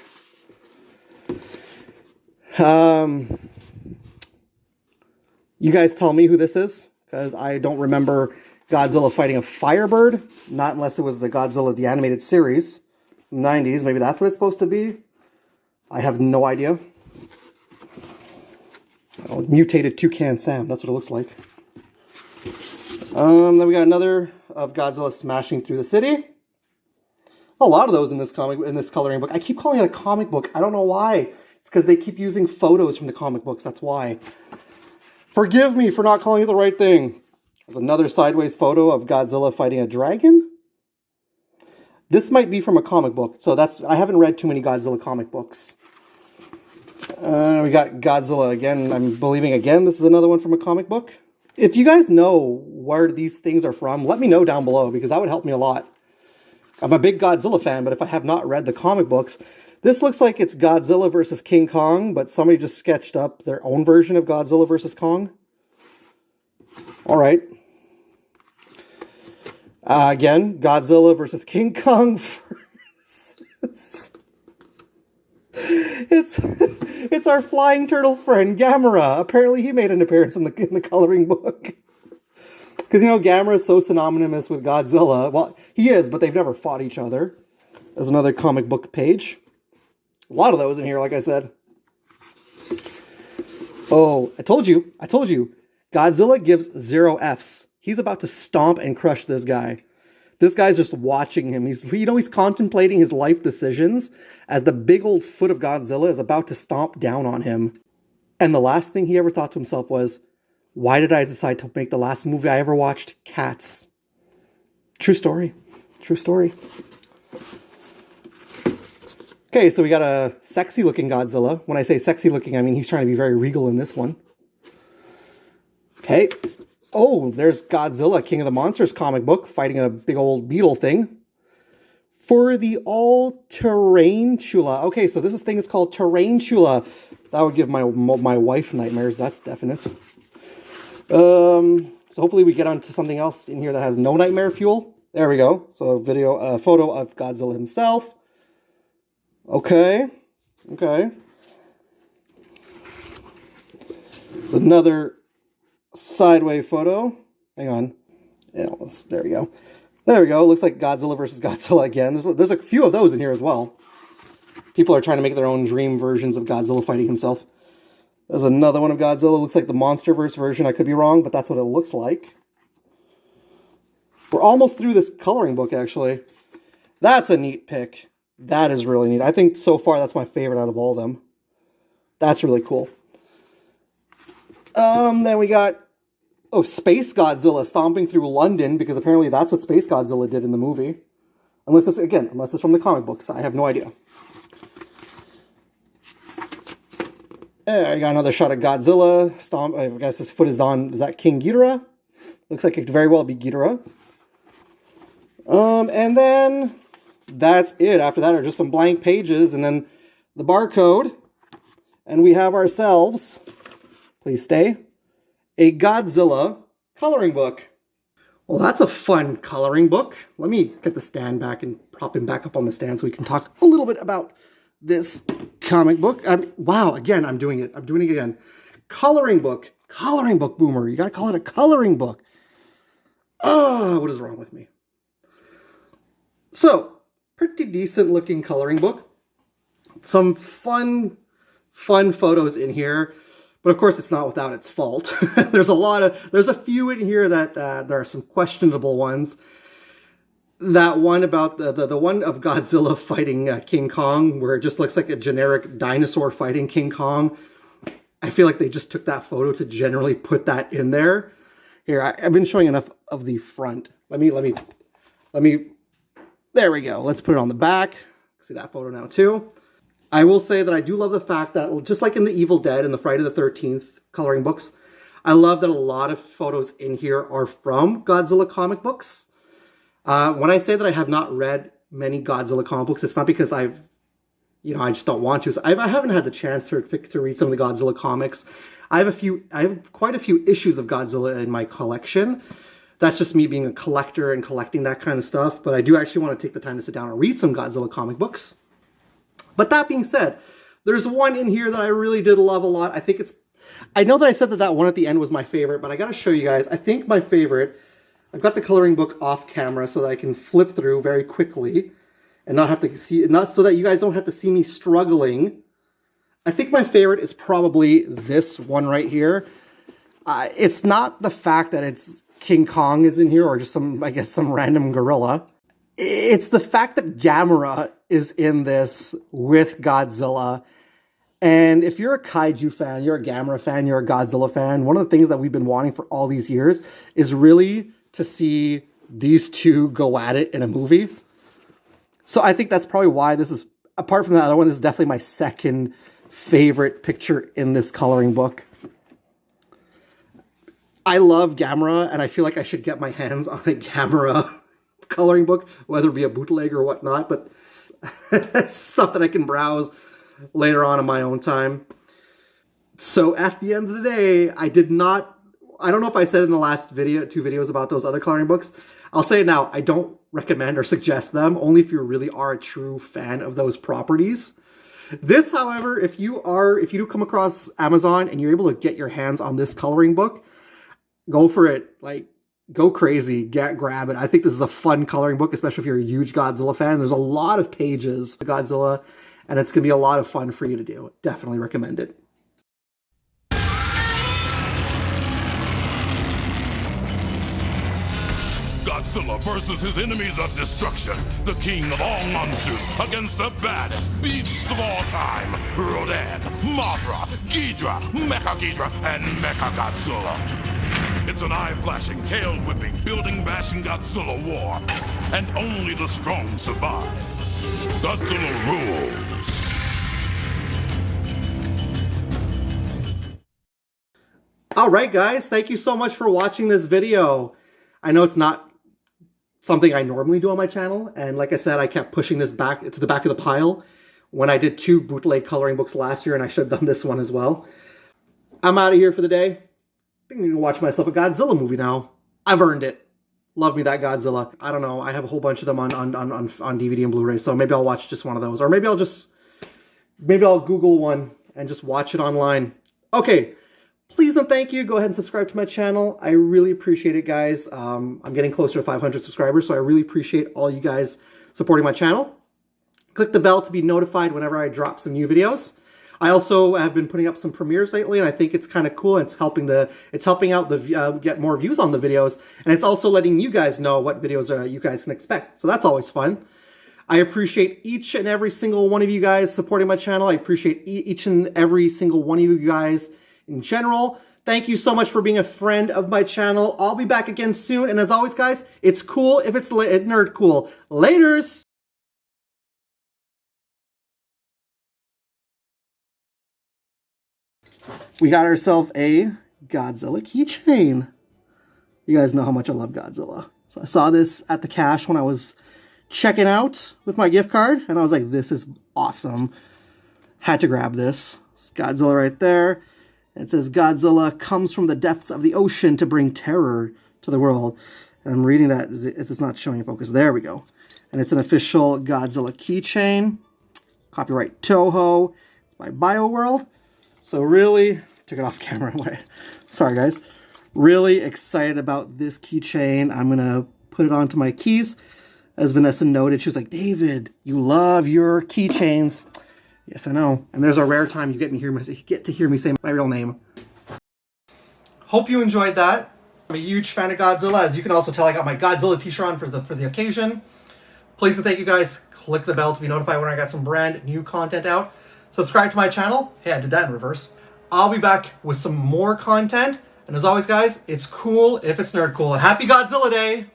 You guys tell me who this is, because I don't remember Godzilla fighting a Firebird, not unless it was the Godzilla the animated series, 90s. Maybe that's what it's supposed to be. I have no idea. Oh, mutated Toucan Sam, that's what it looks like. Then we got another of Godzilla smashing through the city. A lot of those in this coloring book. I keep calling it a comic book. I don't know why. It's because they keep using photos from the comic books. That's why. Forgive me for not calling it the right thing. There's another sideways photo of Godzilla fighting a dragon. This might be from a comic book. So I haven't read too many Godzilla comic books. We got Godzilla again. I'm believing again this is another one from a comic book. If you guys know where these things are from, let me know down below, because that would help me a lot. I'm a big Godzilla fan, but if I have not read the comic books, this looks like it's Godzilla versus King Kong, but somebody just sketched up their own version of Godzilla versus Kong. All right. Again, Godzilla versus King Kong versus... It's our flying turtle friend, Gamera. Apparently he made an appearance in the coloring book. Because, you know, Gamera is so synonymous with Godzilla. Well, he is, but they've never fought each other. There's another comic book page. A lot of those in here, like I said. Oh, I told you. Godzilla gives 0 Fs. He's about to stomp and crush this guy. This guy's just watching him. He's contemplating his life decisions as the big old foot of Godzilla is about to stomp down on him. And the last thing he ever thought to himself was, why did I decide to make the last movie I ever watched, Cats? True story. True story. Okay, so we got a sexy looking Godzilla. When I say sexy looking, I mean he's trying to be very regal in this one. Okay. Oh, there's Godzilla, King of the Monsters comic book, fighting a big old beetle thing. For the all-terrain-chula. Okay, so this thing is called Terrain-chula. That would give my wife nightmares, that's definite. So hopefully we get onto something else in here that has no nightmare fuel. There we go. So a photo of Godzilla himself. Okay. It's another sideways photo. Hang on. Yeah, there we go. There we go. Looks like Godzilla versus Godzilla again. There's a few of those in here as well. People are trying to make their own dream versions of Godzilla fighting himself. There's another one of Godzilla. Looks like the MonsterVerse version. I could be wrong, but that's what it looks like. We're almost through this coloring book, actually. That's a neat pick. That is really neat. I think so far that's my favorite out of all of them. That's really cool. Then we got, Space Godzilla stomping through London, because apparently that's what Space Godzilla did in the movie. Unless it's from the comic books. I have no idea. I got another shot of Godzilla. Stomp. I guess his foot is on. Is that King Ghidorah? Looks like it could very well be Ghidorah. And then that's it. After that are just some blank pages, and then the barcode. And we have ourselves, please stay, a Godzilla coloring book. Well, that's a fun coloring book. Let me get the stand back and prop him back up on the stand so we can talk a little bit about this comic book. Wow, again, I'm doing it again. Coloring book, Boomer. You gotta call it a coloring book. Oh, what is wrong with me? So, pretty decent looking coloring book. Some fun photos in here. But of course, it's not without its fault. There's a few in here that there are some questionable ones. That one about the one of Godzilla fighting King Kong, where it just looks like a generic dinosaur fighting King Kong. I feel like they just took that photo to generally put that in there. Here, I've been showing enough of the front. Let me. There we go. Let's put it on the back. See that photo now too. I will say that I do love the fact that, just like in the Evil Dead and the Friday the 13th coloring books, I love that a lot of photos in here are from Godzilla comic books. When I say that I have not read many Godzilla comic books, it's not because I just don't want to. So I haven't had the chance to read some of the Godzilla comics. I have quite a few issues of Godzilla in my collection. That's just me being a collector and collecting that kind of stuff. But I do actually want to take the time to sit down and read some Godzilla comic books. But that being said, there's one in here that I really did love a lot. I know that I said that one at the end was my favorite, but I got to show you guys. I think my favorite, I've got the coloring book off camera so that I can flip through very quickly and not have to see, not so that you guys don't have to see me struggling. I think my favorite is probably this one right here. It's not the fact that it's King Kong is in here or just some random gorilla. It's the fact that Gamera is in this with Godzilla. And if you're a kaiju fan, you're a Gamera fan, you're a Godzilla fan, one of the things that we've been wanting for all these years is really to see these two go at it in a movie. So I think that's probably why this is, apart from the other one, this is definitely my second favorite picture in this coloring book. I love Gamera, and I feel like I should get my hands on a Gamera coloring book, whether it be a bootleg or whatnot, but stuff that I can browse later on in my own time. So at the end of the day, I don't know if I said in the last video, 2 videos about those other coloring books. I'll say it now, I don't recommend or suggest them, only if you really are a true fan of those properties. This, however, if you do come across Amazon and you're able to get your hands on this coloring book, go for it. Like, go crazy, grab it. I think this is a fun coloring book, especially if you're a huge Godzilla fan. There's a lot of pages of Godzilla, and it's going to be a lot of fun for you to do. Definitely recommend it. Godzilla versus his enemies of destruction, the king of all monsters, against the baddest beasts of all time, Rodan, Mothra, Ghidra, Mecha Ghidra, and Mecha Godzilla. It's an eye-flashing, tail-whipping, building-bashing Godzilla war, and only the strong survive. Godzilla rules. Alright guys, thank you so much for watching this video. I know it's not something I normally do on my channel, and like I said, I kept pushing this back to the back of the pile when I did 2 bootleg coloring books last year, and I should have done this one as well. I'm out of here for the day. I think I'm going to watch myself a Godzilla movie now. I've earned it. Love me that Godzilla. I don't know, I have a whole bunch of them on DVD and Blu-ray, so maybe I'll watch just one of those, or maybe I'll Google one and just watch it online. Okay. Please and thank you. Go ahead and subscribe to my channel. I really appreciate it, guys. I'm getting closer to 500 subscribers, so I really appreciate all you guys supporting my channel. Click the bell to be notified whenever I drop some new videos. I also have been putting up some premieres lately, and I think it's kind of cool. It's helping out the get more views on the videos, and it's also letting you guys know what videos you guys can expect. So that's always fun. I appreciate each and every single one of you guys supporting my channel. I appreciate each and every single one of you guys in general. Thank you so much for being a friend of my channel. I'll be back again soon. And as always, guys, it's cool if it's nerd cool. Laters! We got ourselves a Godzilla keychain. You guys know how much I love Godzilla. So I saw this at the cash when I was checking out with my gift card, and I was like, this is awesome. Had to grab this. It's Godzilla right there. It says, Godzilla comes from the depths of the ocean to bring terror to the world. And I'm reading that. It's not showing focus. There we go. And it's an official Godzilla keychain. Copyright Toho. It's by BioWorld. So really, took it off camera. Sorry, guys. Really excited about this keychain. I'm going to put it onto my keys. As Vanessa noted, she was like, David, you love your keychains. Yes, I know. And there's a rare time you get to hear me say my real name. Hope you enjoyed that. I'm a huge fan of Godzilla. As you can also tell, I got my Godzilla t-shirt on for the occasion. Please and thank you guys. Click the bell to be notified when I got some brand new content out. Subscribe to my channel. Hey, I did that in reverse. I'll be back with some more content. And as always, guys, it's cool if it's nerd cool. Happy Godzilla Day!